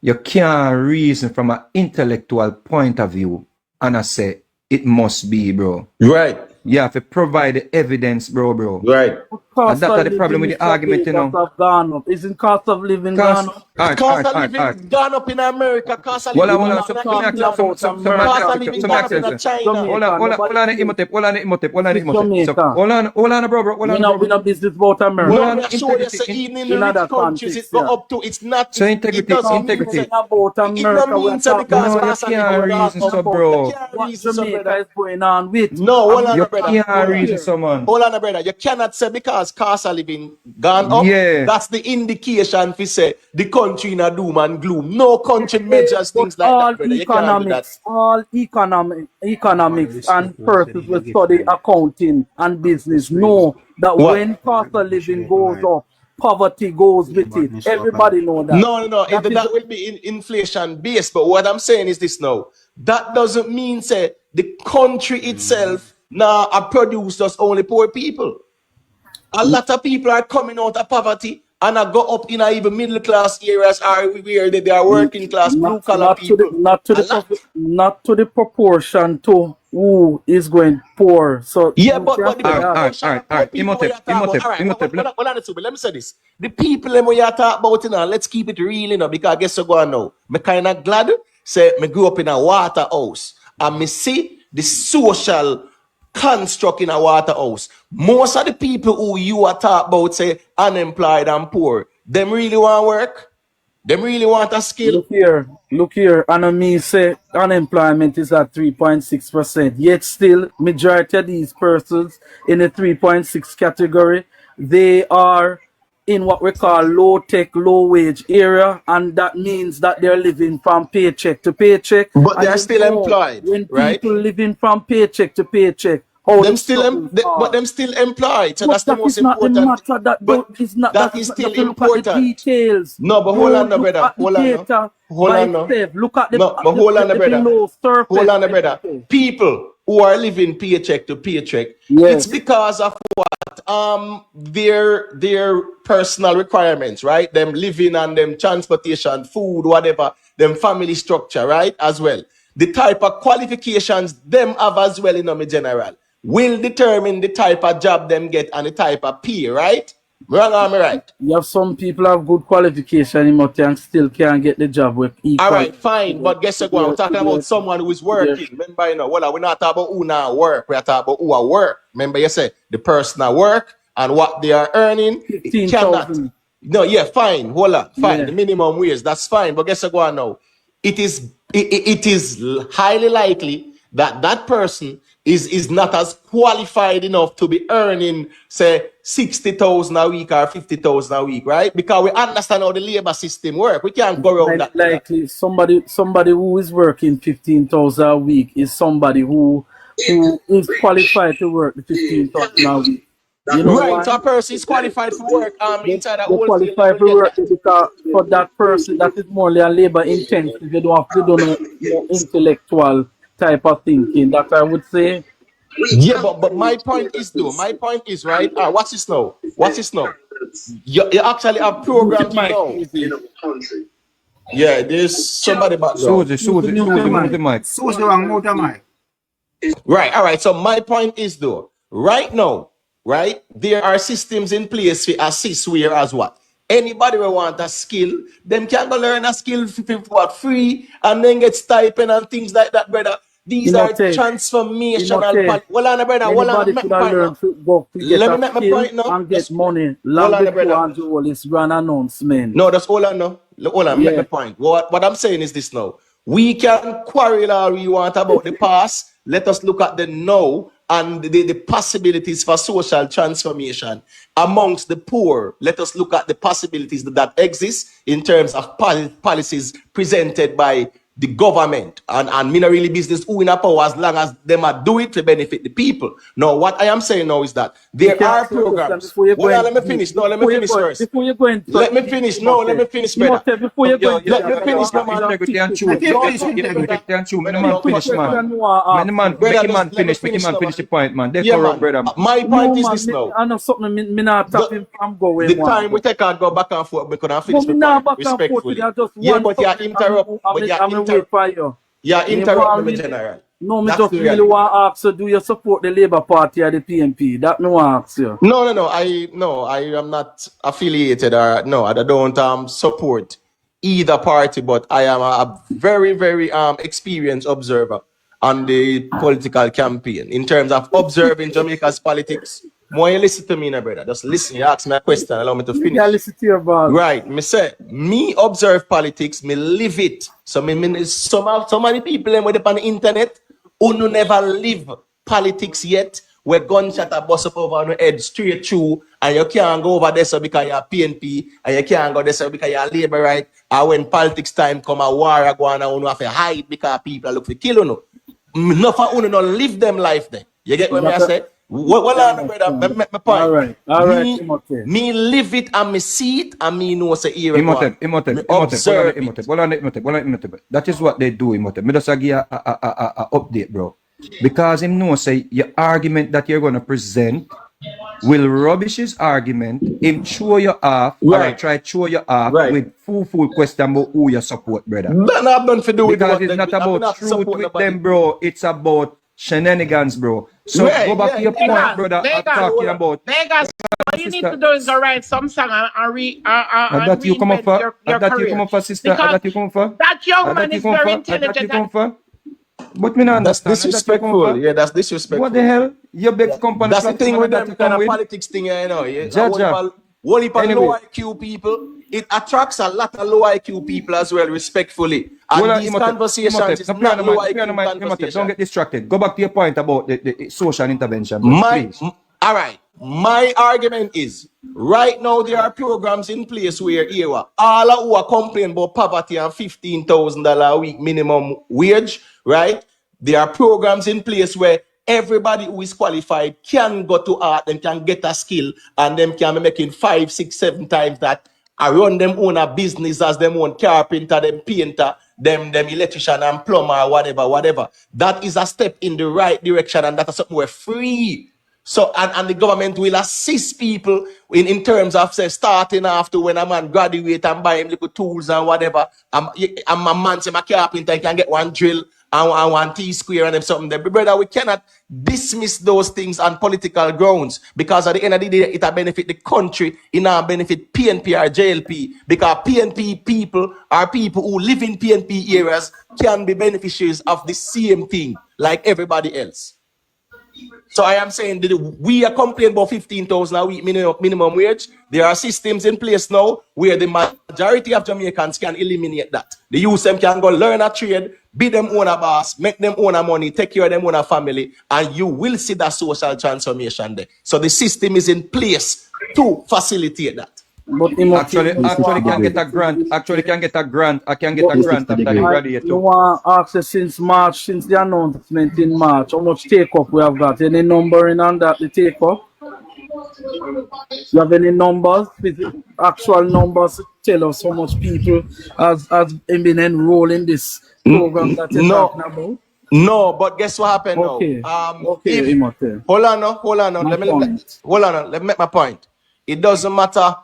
you can't reason from an intellectual point of view and I say it must be, bro. Right. You have to provide the evidence, bro. Right. And that's the problem with the argument, you know. Gone up. Isn't cost of living gone up? Cost of living gone up in America. Cost of living gone up in China. Hold on, bro. We're not business about America. In other countries, it go up to, it's not. So integrity. About America. It means because What Jamaica is going on with? No, hold on, brother. Hold on, brother. You cannot say because cost of living gone up. Yeah. That's the indication for say the country in a doom and gloom. No country measures things like all that, brother. Economics, all economics and persons will study accounting and business know that when cost of living goes up, poverty goes with it. Everybody know that. No. That will be in inflation based. But what I'm saying is this now. That doesn't mean say the country itself now produce just only poor people. A lot of people are coming out of poverty and I go up in a even middle class areas where they are working class, blue collar people. Not to the proportion to who is going poor. So yeah, but all right. Let me say this. The people we are talking about, you know, let's keep it real, you know, because I guess you go on now. Me kind of glad say me grew up in a water house and me see the social construct in a water house. Most of the people who you are talking about say unemployed and poor, them really want work? Them really want a skill? Look here, and I mean say unemployment is at 3.6%. Yet still, majority of these persons in the 3.6 category, they are in what we call low-tech, low-wage area, and that means that they're living from paycheck to paycheck. But they're still employed, when right? People living from paycheck to paycheck, but them still employed. So that's the most important. That is still important. The details. No, but hold on, brother. Hold on, Look at the hold on, brother. People who are living paycheck to paycheck, it's because of what their personal requirements, right? Them living and them transportation, food, whatever, them family structure, right? As well. The type of qualifications them have as well in the general will determine the type of job them get and the type of pay, right? Wrong or am I right? You have some people have good qualification and still can't get the job with equal. All right, fine. But guess what? We're talking about someone who is working. Remember, you know, we're not talking about who now work. We're talking about who are work. Remember, you said the person at work and what they are earning. 15,000. No, yeah, fine. Hold on. Fine. Yeah. The minimum wage, that's fine. But guess what now? It is highly likely that that person is not as qualified enough to be earning, say, 60,000 a week or 50,000 a week, right? Because we understand how the labor system works. We can't go around that. Likely, somebody who is working 15,000 a week is somebody who is qualified to work the 15,000 a week. You know, right, so a person is qualified for work inside that whole qualified for work because for that person that is more a labor intensive. You don't know intellectual type of thinking that I would say. Yeah, but my point is right. What's this now? You actually have programs now. Yeah, there's somebody back there. Susie, mute the mic. Right, all right. So my point is though, right now, right, there are systems in place to assist where as what? Anybody who want a skill, them can go learn a skill for what, free and then get stipend and things like that, brother. These are transformational. Well, on, brother. Anybody could have learned to go to get Let me a make my skill point now. and get money. Hold Long on, before brother. Andrew Wallace grand announcement. No, that's all I know. Hold on, make my point. What I'm saying is this now. We can quarrel all we want about the past. Let us look at the now and the possibilities for social transformation amongst the poor. Let us look at the possibilities that exist in terms of policies presented by the government and me not really business who in a power as long as them are do it to benefit the people. Now, what I am saying now is that there are programs. Hold on, let me finish. No, let me finish first. Before you go into let me finish. No, let me finish, brother. Before you go into let me finish, man. Integrity and truth. Integrity and truth. Man, finish, man. Man, make man finish. Make man finish the point, man. They corrupt, brother. My point is this now. I know something. Me not tapping from going. The time we take and go back and forth, we could finish the point respectfully. Yeah, but you interrupt. Wait for you. Yeah, interrupt me, General. No, me just really want to ask you, do you support the Labour Party or the PNP? That me want to ask you. No. I am not affiliated or no, I don't support either party, but I am a very, very experienced observer on the political campaign in terms of observing Jamaica's politics. More you listen to me, now, brother. Just listen. You ask me a question. Allow me to finish. Yeah, listen to your boss. Right. Me say, me observe politics. Me live it. So so many people when on the internet who never live politics yet. Where gunshot are bust up over on the head straight through, and you can't go over there so because you're PNP, and you can't go there so because you're Labour, right? And when politics time come, a war go on, and you have to hide because people look for kill you. No for you not live them life there. You get what I say? Well, brother, my point. All right. Me live it and me see it and me know say here. Imhotep. That is what they do, Imhotep. Me just give a update, bro. Because him know say your argument that you're gonna present will rubbish his argument, him throw you off, or try to throw you off with full question about who you support, brother. Because it's not about truth with them, bro. It's about shenanigans, bro. So go back to your point, brother. I'm talking about Vegas. What you need to do is go write some song and that you come up for. That you come up for, sister. That you come for. That young man is very intelligent. But me not understand. That's disrespectful. Yeah, that's disrespectful. What the hell? You beg company. That's the thing with them kind of politics thing, you know. Only for low IQ people. It attracts a lot of low IQ people as well, respectfully. And these conversations is not low IQ conversations. Don't get distracted. Go back to your point about the social intervention. All right. My argument is, right now there are programs in place where all who are complaining about poverty and $15,000 a week minimum wage, right? There are programs in place where everybody who is qualified can go to art and can get a skill and them can be making 5, 6, 7 times that. I run them own a business as them own carpenter, them painter, them electrician and plumber, whatever. That is a step in the right direction and that is something we're free. So, and the government will assist people in terms of say starting after when a man graduate and buy him little tools and whatever. I'm a man say my carpenter can get one drill and one T-square and them something there. But brother, we cannot dismiss those things on political grounds because at the end of the day, it will benefit the country, it will benefit PNP or JLP because PNP people are people who live in PNP areas can be beneficiaries of the same thing like everybody else. So I am saying that we are complaining about 15,000 a week minimum wage. There are systems in place now where the majority of Jamaicans can eliminate that. The youth them can go learn a trade, be them own a boss, make them own a money, take care of them own a family, and you will see that social transformation there. So the system is in place to facilitate that. But actually can get a grant. I can get a grant after the graduate. You want to ask you since the announcement in March, how much take-up we have got? Any number in on that, the take-up? You have any numbers, actual numbers to tell us how much people has been enrolled in this program that you're talking about? No, but guess what happened now? Hold on. Let me make my point. It doesn't matter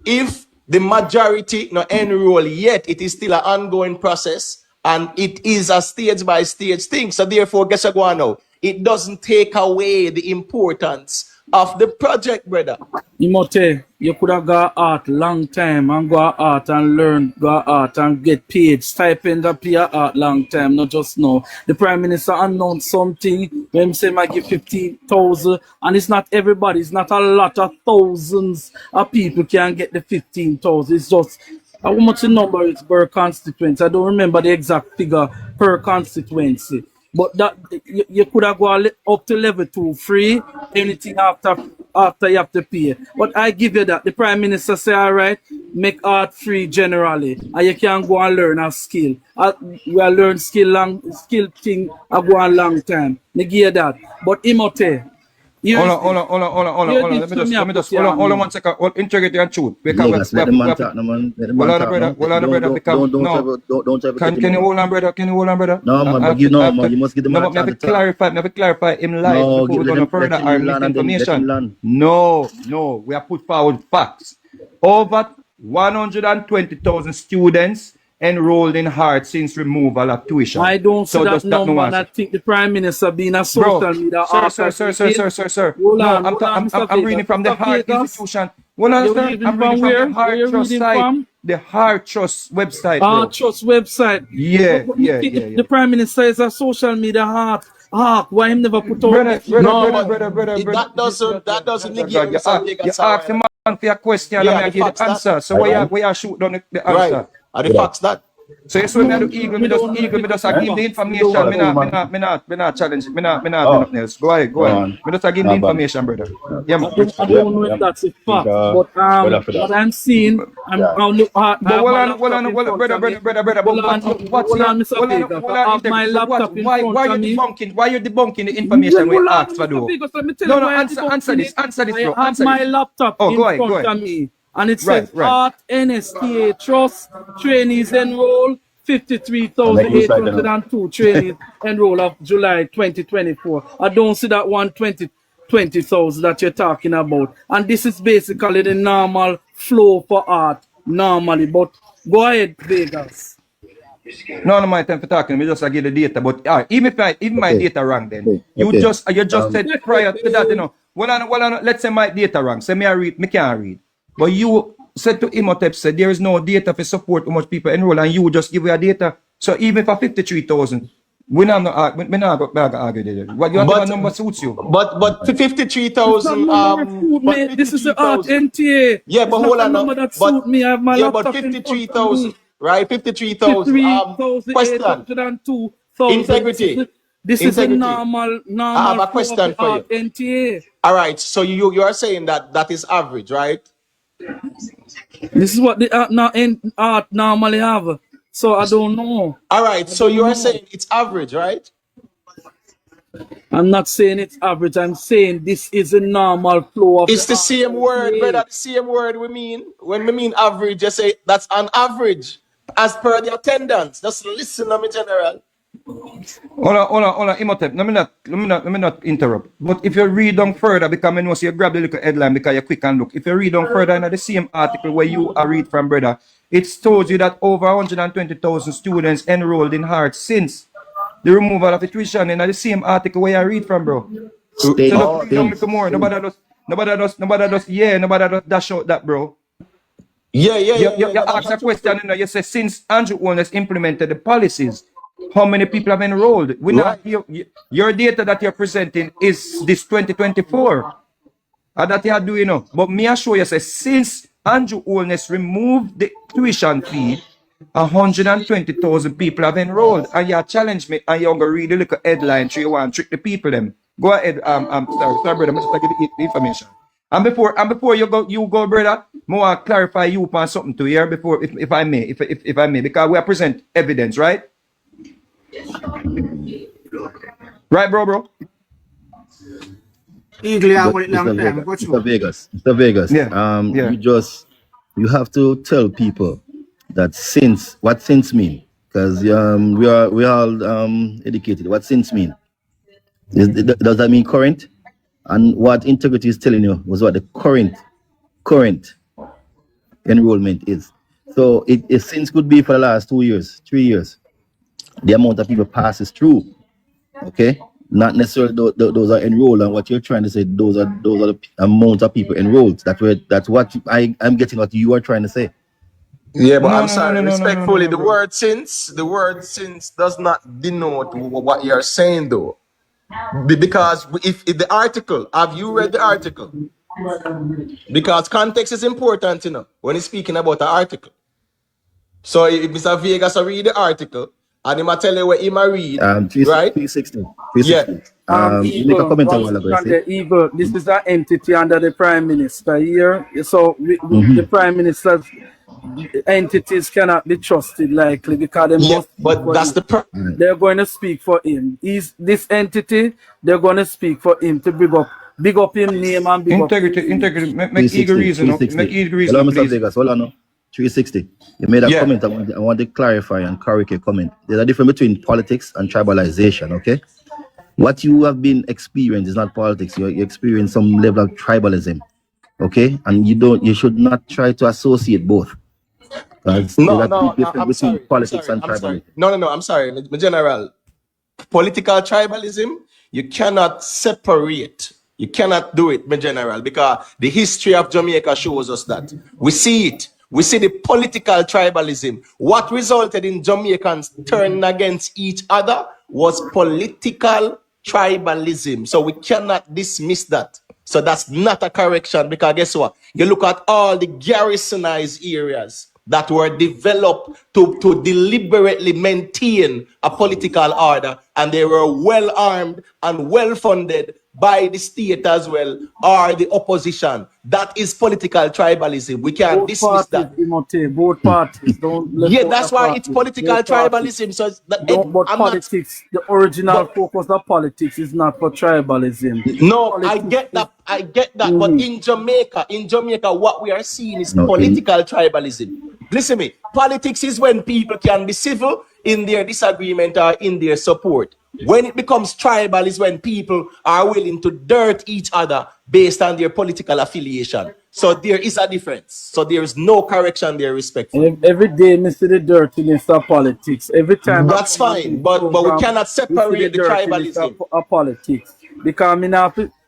if the majority not enroll yet, it is still an ongoing process and it is a stage by stage thing. So therefore, guess what now? It doesn't take away the importance of the project, brother. Imote, you could have got art long time and go art and learn, go art and get paid. Stipend up your art long time, not just now. The Prime Minister announced something when he say I give 15,000, and it's not everybody, it's not a lot of thousands of people can get the 15,000. It's just how much the number is per constituency. I don't remember the exact figure per constituency. But that you could have gone up to level 2 free. Anything after you have to pay. But I give you that. The Prime Minister say, all right, make art free generally, and you can go and learn a skill. We learn skill thing. I go a long time. Me give that. But Imote. Hold on. Let me just hold on 1 second. Integrity and truth. Vegas, let the man talk, no man. Let the man talk, no. Don't ever Can you hold on, brother? No, man, you must give the man I have to clarify him live before we go no further or misinformation. No, we have put forward facts. Over 120,000 students enrolled in heart since removal of tuition. I don't see that number, and I think the Prime Minister being a social media Sir. I'm reading from the Heart Institution. I'm reading from the Heart Trust site. The Heart Trust website. Heart Trust website. Yeah. The Prime Minister is a social media heart. Why him never put out? Brother. That doesn't negate you ask the man for a question and I give the answer. So why you shoot down the answer? Right. Are the facts that? So you saw me do eagle, me just give the information. Me not challenge. Me not nothing else. Go ahead. Me just give the information, brother. Yeah, man. I don't know if that's a fact, but what I'm seeing, I'll look at. But hold on, brother. Why you debunking the information we asked for, though? No, answer this, bro. I have my laptop in front of me. And it says Art NSTA Trust trainees enroll 53,802 trainees enroll of July 2024. I don't see that 120,000 that you're talking about. And this is basically the normal flow for art normally. But go ahead, Vegas. No, my time for talking. We just give the data. But even if my data wrong, then you just said prior to that, you know. Well, let's say my data wrong. Say me can't read. But you said to Imhotep, said there is no data for support how much people enroll, and you just give your data. So even for 53,000, we're not going to argue there. What you have number suits you. But 53,000. This is the art NTA. Yeah, but hold on. That suit me. I have my but 53,000, right? 53,000. Question. Integrity. This is a normal. I have a question for you. NTA. All right. So you are saying that is average, right? This is what the art normally have. So I don't know. All right. So you are saying it's average, right? I'm not saying it's average. I'm saying this is a normal flow of. It's the same word, brother. The same word we mean. When we mean average, just say that's an average as per the attendance. Just listen to me, General. Hold on, Imhotep. Let me not interrupt. But if you read on further, because I know so you grab the little headline because you're quick and look. If you read on further in the same article where you are read from, brother, it told you that over 120,000 students enrolled in Heart since the removal of the tuition in the same article where you read from, bro. Nobody does dash out that, bro. Yeah. You ask a question, you say since Andrew Holness implemented the policies, how many people have enrolled? Your data that you're presenting is this 2024. That you are doing now. But me assure you, say, since Andrew Holness removed the tuition fee, 120,000 people have enrolled. And you challenge me, and you're going to read the little headline, 3-1, trick the people them. Go ahead, sorry, brother, I'm just going to give the information. And before you go, brother, I want to clarify you upon something to here before, if I may, because we are present evidence, right? Right, bro? Mr. Vegas. Yeah. You have to tell people that what since mean, because we are all educated. What since mean? Does that mean current? And what integrity is telling you was what the current enrollment is. So it since could be for the last 2 years, 3 years. The amount of people passes through. Okay? not necessarily those are enrolled. And what you're trying to say, those are the amount of people enrolled. That's what I'm getting. What you are trying to say. Yeah, but I'm sorry, respectfully, the word since does not denote what you're saying though. Because if the article, have you read the article? Because context is important, you know, when he's speaking about the article. So if Mr. Vegas read the article and he might tell you what he might read, right? 360. Yeah. You make a comment a while ago. Eagle, this is an entity under the Prime Minister here. So the Prime Minister's entities cannot be trusted likely because they're going to speak for him. This entity, they're going to speak for him to big up him name and big integrity. Make eager reason. Make eager reason. Hold on, Mr. Vegas. Hold on. 360. You made a comment. I want to clarify and correct your comment. There's a difference between politics and tribalization. Okay. What you have been experiencing is not politics. You experience some level of tribalism. Okay, and you should not try to associate both. I'm sorry. I'm sorry. My general, political tribalism, you cannot separate. You cannot do it, my general, because the history of Jamaica shows us that. We see it. We see the political tribalism. What resulted in Jamaicans turning against each other was political tribalism. So we cannot dismiss that. So that's not a correction, because guess what? You look at all the garrisonized areas that were developed to deliberately maintain a political order, and they were well armed and well funded by the state as well, or the opposition. That is political tribalism. We can't dismiss that. Both parties. That's why it's political tribalism. So politics, the original focus of politics is not for tribalism. No, I get that. But in Jamaica, what we are seeing is political tribalism. Listen to me. Politics is when people can be civil in their disagreement or in their support. When it becomes tribal is when people are willing to dirt each other based on their political affiliation. So there is a difference. So there is no correction there, respectfully. Every day, I see the dirtiness of politics. Every time. That's fine, but we cannot separate the tribalism of politics. Because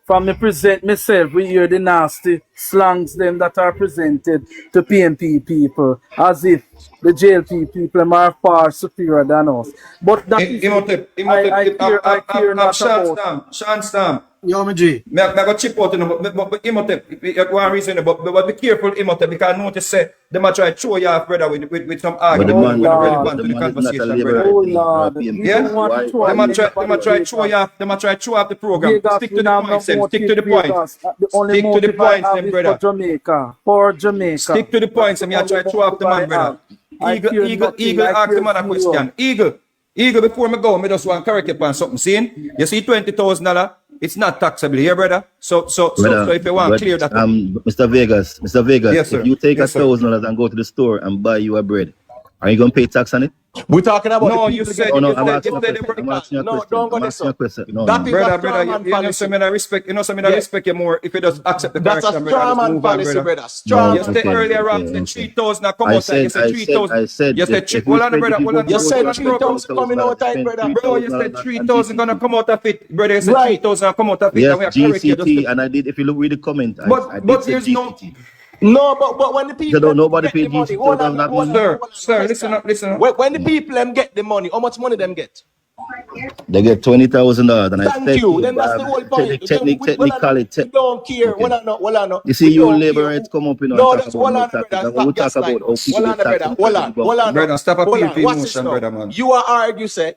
from me present myself, we hear the nasty slangs them that are presented to PNP people as if the JLP people are far superior than us. But that is I care not about. Sean Stam. Yo, my G. I go chip out, but Imhotep, one reason, but be careful, Imhotep, because I notice say they might try to throw you off, brother, with some argument relevant to the conversation, brother. Oh Lord, yeah? They might try to throw you off, the program. Stick to the points, stick to the points. Stick to the points, brother. For Jamaica. Stick to the points, and you try to throw off the man, brother. Eagle ask the man a question. Eagle, before me go, I just want to correct you on something. See? You see $20,000? It's not taxable here, brother. So if you want to clear that. Mr. Vegas, yes, sir. If you take $1,000 and go to the store and buy you a bread, are you going to pay tax on it? We're talking about no, you said no, I'm asking you a question. No, brother, you know, some I respect you more if you just accept the correction. That's a straw man policy, brother. You said earlier on, you said 3,000 come out. You said 3,000. I said, you said, hold on, brother. You said 3,000 coming out of it, brother. Bro, you said 3,000 gonna come out of it, brother. You said 3,000 come out of it. Yes, GCT, and I did. If you look read the comment, but there's no. No, but when the people nobody paid money, sir, listen up. When the people get the money, how much money them get? They get $20,000, and Thank you. Then that's the whole point. Technically, don't care. Okay. You see, your labor rates come up, No, that's hold on, brother. Hold on, brother. Stop appealing for emotion, brother, man. You are argue say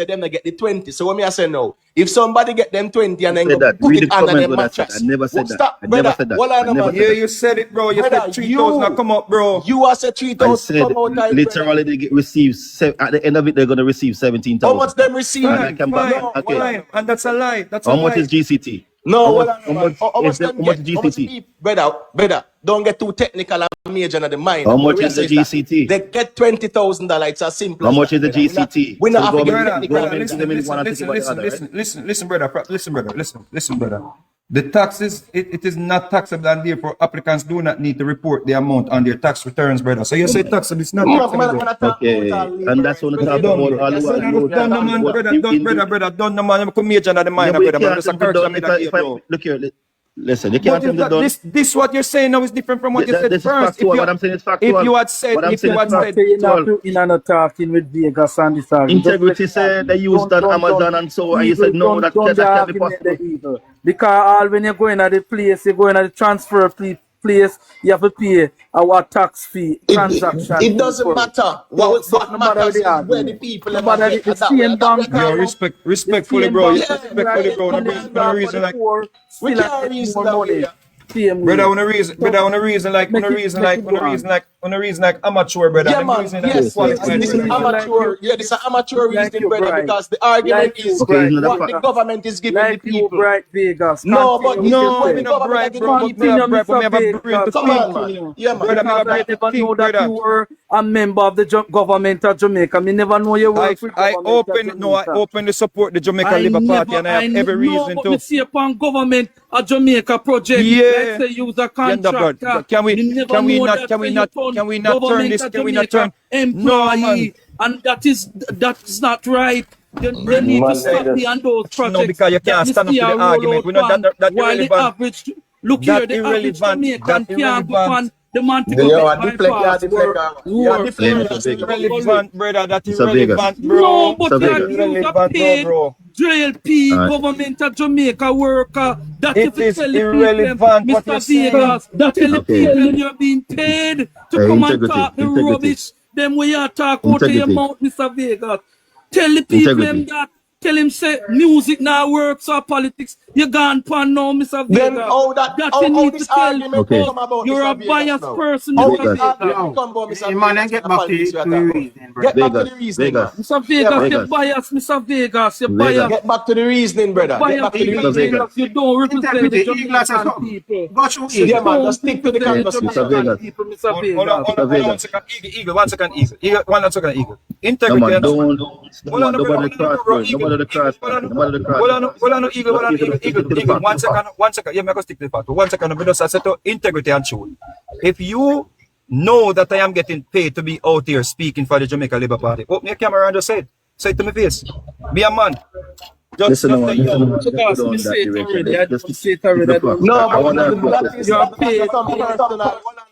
them they get the 20. So when me I say no, if somebody get them 20 and then go put it under their mattress. I never said that. Stop, brother. Hold on, man. Yeah, you said it, bro. You said 3,000 come up, bro. You are said 3,000 come out. Literally, they receive at the end of it, they're gonna receive 17,000. How much them receive? Fine. And that's a lie. How much is GCT? No, how much GCT? Brother, don't get too technical and major in the mind. How much is the GCT? They get $20,000. It's as simple. How much is the GCT? We're not Listen, brother. Listen, brother. The taxes, it is not taxable, and therefore applicants do not need to report the amount on their tax returns, brother. So you say taxable, it's not taxable. Okay, and that's what we talk about all the while. Done the man, brother, done the man. I'm a major in the minor, brother, but just a correction me that you look here, listen, you can't think done. This what you're saying now is different from what you said this first. Is factual. What I'm saying is factual. If you had said, talking with Vegas and this Integrity said they used on Amazon and so, and you said no, that can't be possible. Because when you're going at the place, you're going at the transfer place, you have to pay our tax fee, transaction. It doesn't matter. What matters is where the people are. Respectfully, bro. Respectfully, bro. No reason like. We can't reason that. Brother, on a reason like amateur, brother. Yeah, man. Yes, this is amateur. Yeah, this is amateur reasoning, brother, because the argument is what the government is giving the people. Bright Vegas. No, but the government Come on, yeah, man. Because I never know that you were a member of the government of Jamaica. Me never know you work for I openly support the Jamaican Labour Party, and I have every reason to. But see upon government a Jamaica project. Yeah. Let's say use a contractor. Can we not turn this? Can we not turn employee? And that is not right. You need to stop me on those projects. No, because you can't stand up to the argument. We know that while the average, look here, the average Jamaican can't go on the man to go bypass irrelevant, brother. That is irrelevant, bro. No, but you are paid JLP, government of Jamaica worker. That it is irrelevant, Mr. Vegas. That tell the people you're being paid to come and talk the rubbish. Them way you talk out of your mouth, Mr. Vegas. Tell the people them that. Tell him say music now works or politics. You gone pan now, Mr. Vegas. Then how you need this to tell argument come about? You're Mr. a biased person, How Mr. this argument Vegas. come about, Mr. Man, get back to the reason, Get back to the reasoning, man. Mr. Vegas, you're biased, Mr. Vegas. You're biased. Get back to the reasoning, brother. Get back to the reasoning. You don't represent the Jamaican people. Yeah, man, just stick to the conversation. Mr. Vegas. Mr. Vegas. Eagle, one second, Eagle. Integrity and Nobody the cross. Eagle. One second. Yeah, me go stick to the fact. 1 second, I said to integrity and truth. If you know that I am getting paid to be out here speaking for the Jamaica Labour Party, open your camera and just say it to my face. Be a man. Just listen, say No,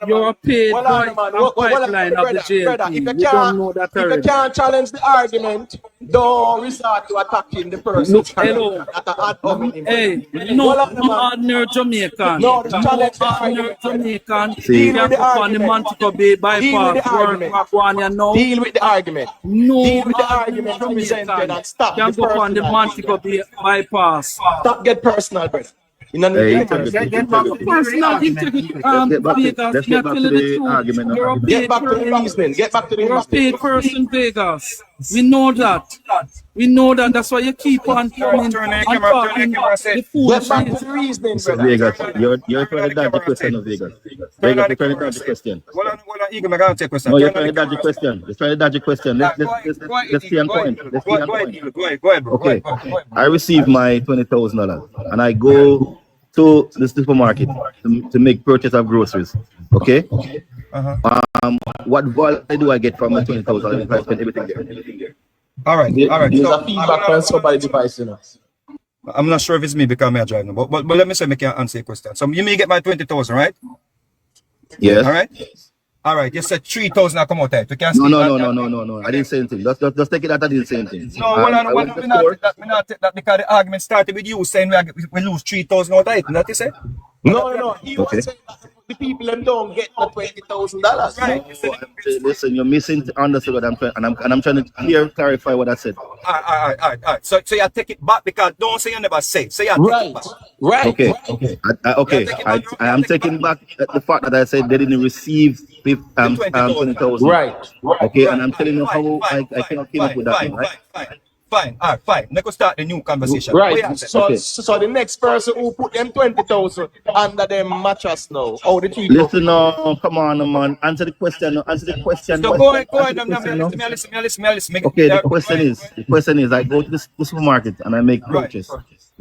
you're paid by a pipeline of the JLP. If you can't challenge the argument, don't resort to attacking the person. Look, hello. Hey, no ordinary Jamaican. No, challenge the ordinary argument. Jamaican. Deal with the argument. The Montego Bay bypass work. Deal with the argument. No, deal with the argument presented and stop can the go on the Montego Bay bypass. Stop get personal, brother. Get back to the argument. Get back to the reasoning. Get back to the You're a paid person, Vegas. We know that. We know that. That's why you keep on coming and talking the Get back to the reasoning, brother. Vegas, you're trying to dodge the question of Vegas. Vegas, you're trying to dodge the question. Hold on, Eagle, I'm going to take question. No, you're trying to dodge the question. You're trying to dodge the question. Let's stay on point. Let's stay on point. Go ahead, bro. Okay. I receive my $20,000 and I go to the supermarket to make purchase of groceries. Okay. What value do I get from my $20,000 if I spend everything there? All right. There's a feedback from somebody's device, you know. I'm not sure if it's me because I'm driving, but let me say, I can answer your question. So you may get my 20,000, right? Yes. All right. You said 3,000 I come out there. No. I didn't say anything. Just take it that I didn't say anything. No, hold on. We not take that because the argument started with you saying we lose 3,000 out of it. That you said? No. He was saying that the people them don't get the $20,000. Right. Listen, you're misunderstood what I'm trying, and I'm trying to clarify what I said. All right. So you take it back because don't say you never say. So you take it back. Right. Okay. I am taking back the fact that I said they didn't receive 20,000. Right. Okay, and I'm telling you how I cannot keep up with that. Right? Fine. Let's start the new conversation. Right. So the next person who put them 20,000 under them mattress now. Oh, the 3,000. Listen now, come on, man. Answer the question. So go ahead. Listen. Okay, the question is, I go to the supermarket and I make purchase.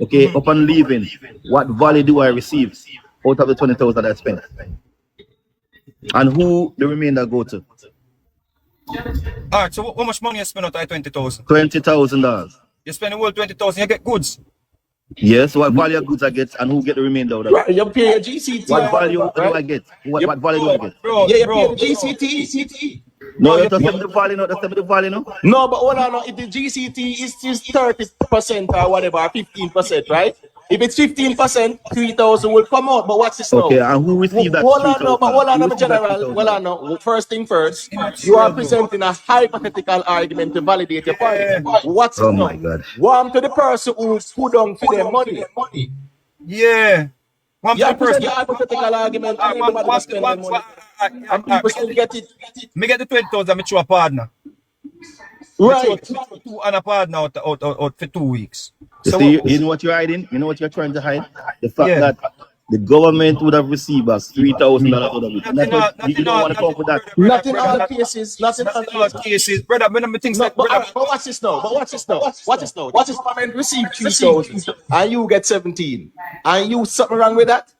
Okay, upon leaving, what value do I receive out of the 20,000 that I spent? And who the remainder go to? All right, so how much money you spend out of 20,000? $20,000. You spend the whole 20,000, you get goods. Yes, what value of goods I get and who get the remainder of that? Right, you pay your GCT. What value right? do I get? What value do I get? Bro, Yeah, you bro, pay the GCT. No, you just tell me the value, no, just tell me the value, no? No, but hold on, no. If the GCT is 30% or whatever, 15%, right? If it's 15%, 3,000 will come out. But what's this now? Okay, and who received that? Hold on, no, but hold on, Who no, received that general. 3,000? Hold on, no. First thing first, you are presenting a hypothetical argument to validate your point. What's it Oh now? my God. Warm to the person who put on for their money. Yeah. One You person. present your hypothetical argument and everybody will spend their money. And people still get it. Me get the 20,000, me throw a partner. Right. Me throw two and a partner out for 2 weeks. You So see, you know what you're hiding? You know what you're trying to hide? The fact that the government would have received us $3,000 out of it. And that's why you don't want to come with that. Not in all cases. Not in all cases. Brother, when I think that, but watch this now. Watch this now. What is government receive 3,000 and you get 17? And you something wrong with that?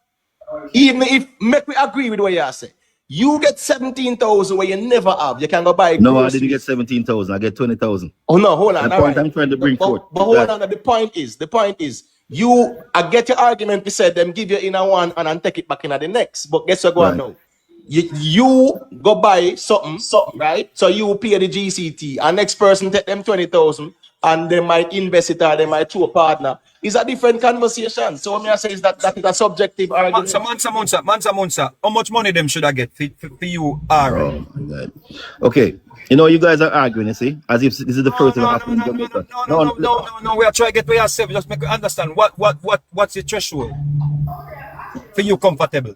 Even if make we agree with what you say. You get 17,000 where you never have. You can go buy. No, I didn't get 17,000. I get 20,000. Oh no, hold on. The point I'm trying to bring forth. But hold on. The point is, you I get your argument. We said them give you in a one and take it back in the next. But guess what going now? You go buy something, right? So you pay the GCT, and next person take them 20,000, and they might invest it or they might through a partner. It's a different conversation. So what I say is that is a subjective argument. Mansa, how much money them should I get for you? Oh my God. Okay. You know, you guys are arguing, you see, as if this is the first thing that happened in Jamaica. No, we are trying to get to yourself. Just make you understand what's the threshold for you comfortable.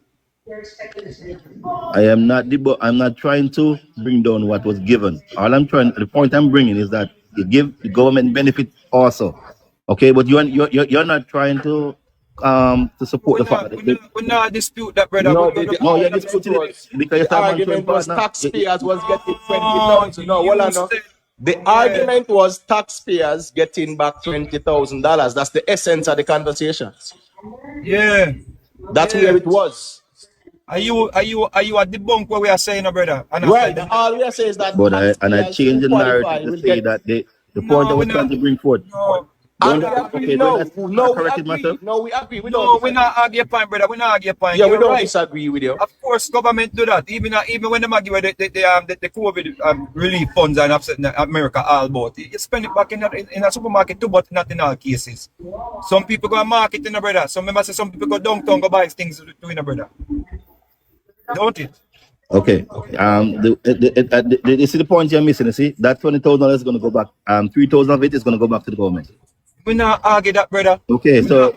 I'm not trying to bring down what was given. The point I'm bringing is that you give the government benefit also. Okay, but you're not trying to support the fact that we not dispute that, brother. No, you're disputing it because the argument was taxpayers was getting 20,000. No, hold on. No. The argument was taxpayers getting back $20,000. That's the essence of the conversation. Yeah, that's where it was. Are you at the bunk where we are saying, brother? Right. All we are saying is that. But I changed the narrative to say that the point I was trying to bring forth. No, we agree. We not argue point, brother. We not argue point. Yeah, we don't disagree with you. Of course, government do that. Even when they give the COVID relief funds and upset America all about it. You spend it back in a supermarket too, but not in all cases. Some people go to market in a brother. Some people go downtown go buy things to in a brother. Don't it? Okay. You see the point you're missing. You see that $20,000 is going to go back. 3,000 of it is going to go back to the government. We not argue that, brother. Okay, so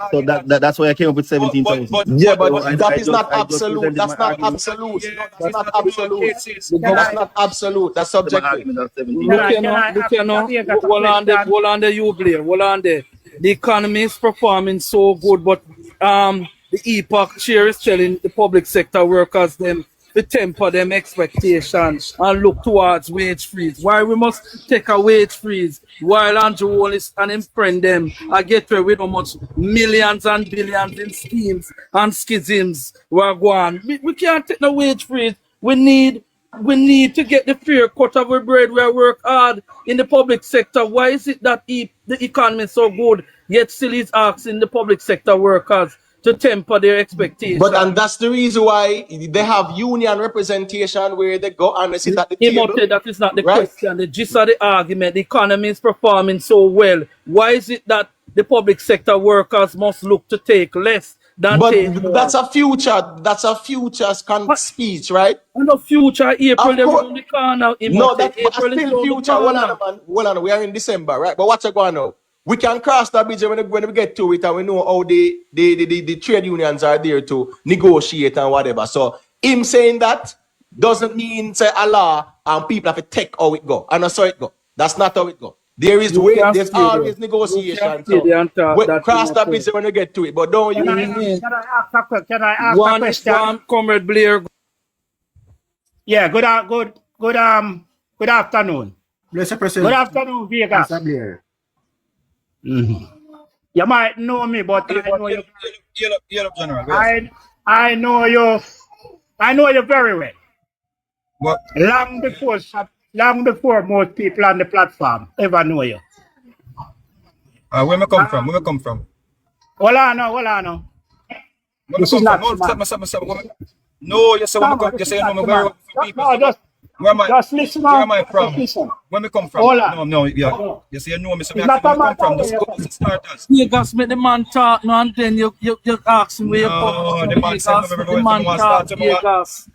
that's why I came up with 17,000. Yeah, but that is not absolute. That's not absolute. That's not absolute. That's not absolute. That's subjective. Hold on there, you Blair. Hold on there. The economy is performing so good, but the epoch chair is telling the public sector workers them to temper them expectations and look towards wage freeze. Why we must take a wage freeze while Andrew Wallace and his friend them are get away with how much millions and billions in schemes and schisms were going. We can't take no wage freeze. We need to get the fair cut of our bread. We work hard in the public sector. Why is it that the economy is so good, yet still is asking the public sector workers to temper their expectations? And that's the reason why they have union representation where they go and they sit at the table. That is not the question. The gist of the argument. The economy is performing so well. Why is it that the public sector workers must look to take less than take more? That's a future speech, right? And the future, April, they're around the corner. No, that's still future. Hold on, we are in December, right? But what's going on? We can cross that bridge when we get to it, and we know how the trade unions are there to negotiate and whatever. So him saying that doesn't mean say Allah and people have to take how it go. And that's how it go. That's not how it go. There's always negotiation. So cross that bridge when we get to it. But don't you? Can I ask a question? Comrade Blair. Yeah. Good afternoon. Mr. President. Good afternoon, Vegas. Mr. Blair. You might know me, but I know you. General, I know you. I know you very well. What? Long before most people on the platform ever know you. Where me come from? Where me come from? Hold on. This is not No, you say when me come. You say you know me very well from people. No, where am I? just listen. Where am I from? Listen. Where me come from? Hold on. No, yeah. You say you know me, so me It's ask not where a me come from. matter The where school starters. You guys make the man talk now and then you ask him where you come No, from. the man said Vegas, the man talk Vegas.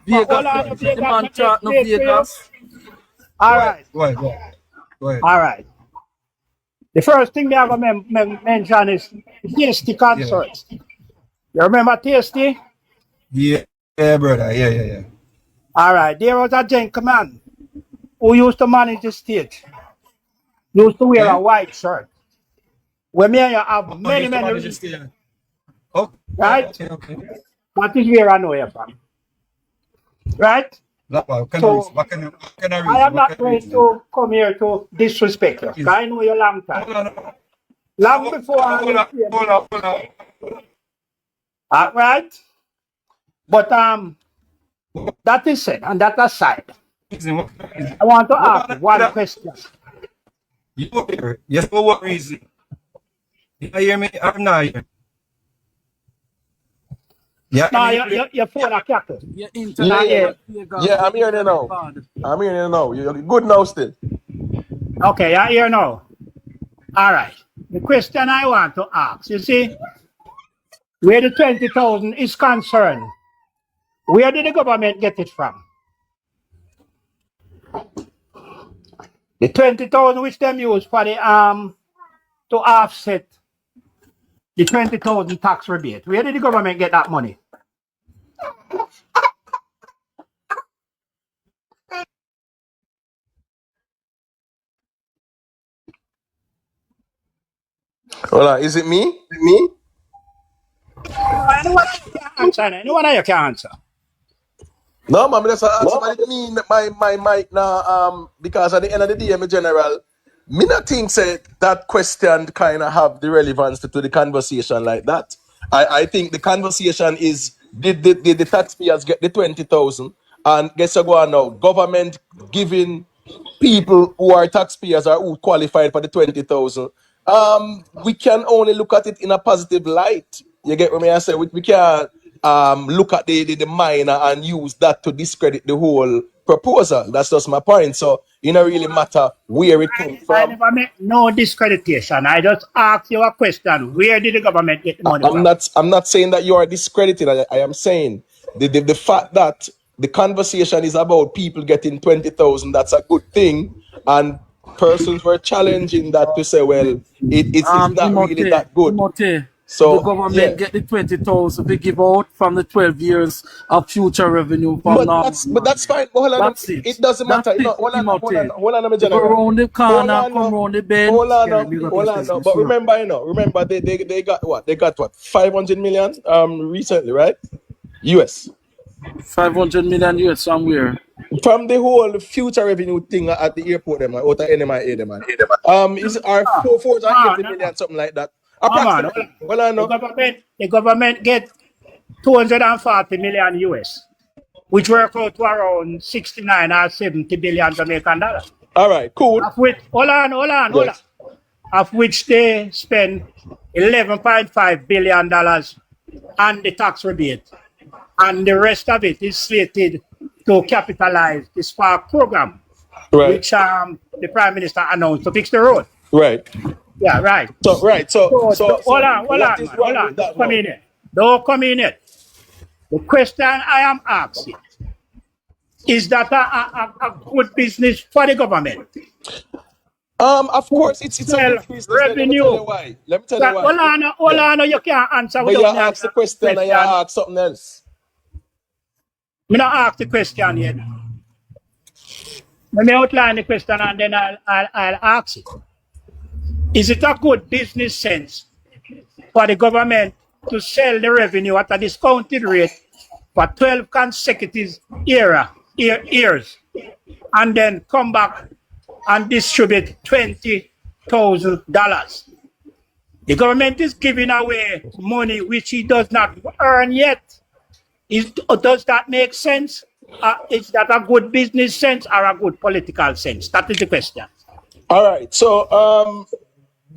Vegas, the man talk no Vegas. All right. Go ahead. All right. The first thing they have to mention is tasty concerts. You remember tasty? Yeah, brother. Yeah. All right. There was a gentleman who used to manage the stage. Used to wear a white shirt. When me and you have many reasons. Oh, right? Okay. That is where I know you from. Right? So, I am not going to come here to disrespect you. I know you a long time. Long before I hold on. All right? But that is it, and that aside. I want to ask one question. You hear? Yes, for what reason? You hear me? I'm not here. Yeah, no, your phone a crackle. Yeah, I'm here now. You're good now still. Okay, you're here now. All right. The question I want to ask, you see, where the 20,000 is concerned, where did the government get it from? The 20,000 which them use for the to offset the 20,000 tax rebate. Where did the government get that money? Hold on, is it me? Anyone you can answer. No, man, that's somebody mean my mic now. Because at the end of the day, my general, me not think say that question kind of have the relevance to the conversation like that. I think the conversation is did the taxpayers get the 20,000, and guess what go on now? Government giving people who are taxpayers or who qualified for the 20,000. We can only look at it in a positive light. You get what I say? We can't look at the minor and use that to discredit the whole proposal. That's just my point. So it don't really matter where it comes from. I never make no discreditation. I just ask you a question. Where did the government get the money from? I'm not saying that you are discredited. I am saying the fact that the conversation is about people getting 20,000, that's a good thing. And persons were challenging that to say, well, it's not really that good. So the government get the 20,000 they give out from the 12 years of future revenue from now. But that's fine. It doesn't matter. Hold on, my general. Go around the corner, come around the bend. Hold on. But remember, they got what? They got what? 500 million recently, right? US. 500 million US somewhere. From the whole future revenue thing at the airport, them, or the NMIA, them, is our 480 million, something like that. The government get 240 million US, which work out to around 69 or 70 billion Jamaican dollars. All right, cool. Of which, hold on. Of which they spend $11.5 billion on the tax rebate, and the rest of it is slated to capitalize the Spark program, which the Prime Minister announced to fix the road. Right. Yeah, right. So hold on. Don't come in it. The question I am asking, is that a good business for the government? Of course, it's a good business. Revenue. Let me tell you why. Hold on, you can't answer. But you ask the question and you ask something else. Me not ask the question yet. Let me outline the question and then I'll ask it. Is it a good business sense for the government to sell the revenue at a discounted rate for 12 consecutive years and then come back and distribute $20,000? The government is giving away money which it does not earn yet. Does that make sense? Is that a good business sense or a good political sense? That is the question. All right. So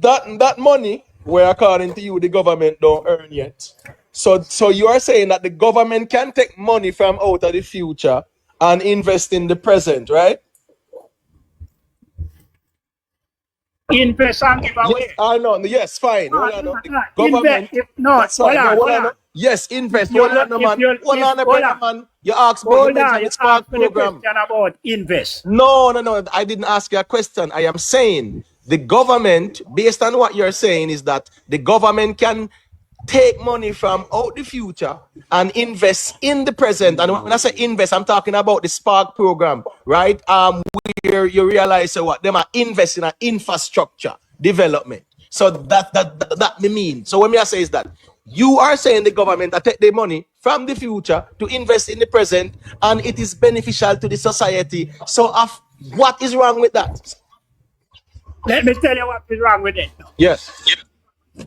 that money, where according to you the government don't earn yet. So you are saying that the government can take money from out of the future and invest in the present, right? Invest and give away. Yes, I know. Yes, fine. Hold on. The government. That's right. Hold on. Yes, invest. Hold on, man. Hold on, brother, man. You asked me to mention the Spark program. Question about invest. No. I didn't ask you a question. I am saying the government, based on what you're saying, is that the government can take money from out the future and invest in the present. And when I say invest, I'm talking about the Spark program, right? Where you realize what them are investing in infrastructure development. So that me mean. So what me I say is that you are saying the government take the money from the future to invest in the present, and it is beneficial to the society. So what is wrong with that? Let me tell you what is wrong with it. Yes.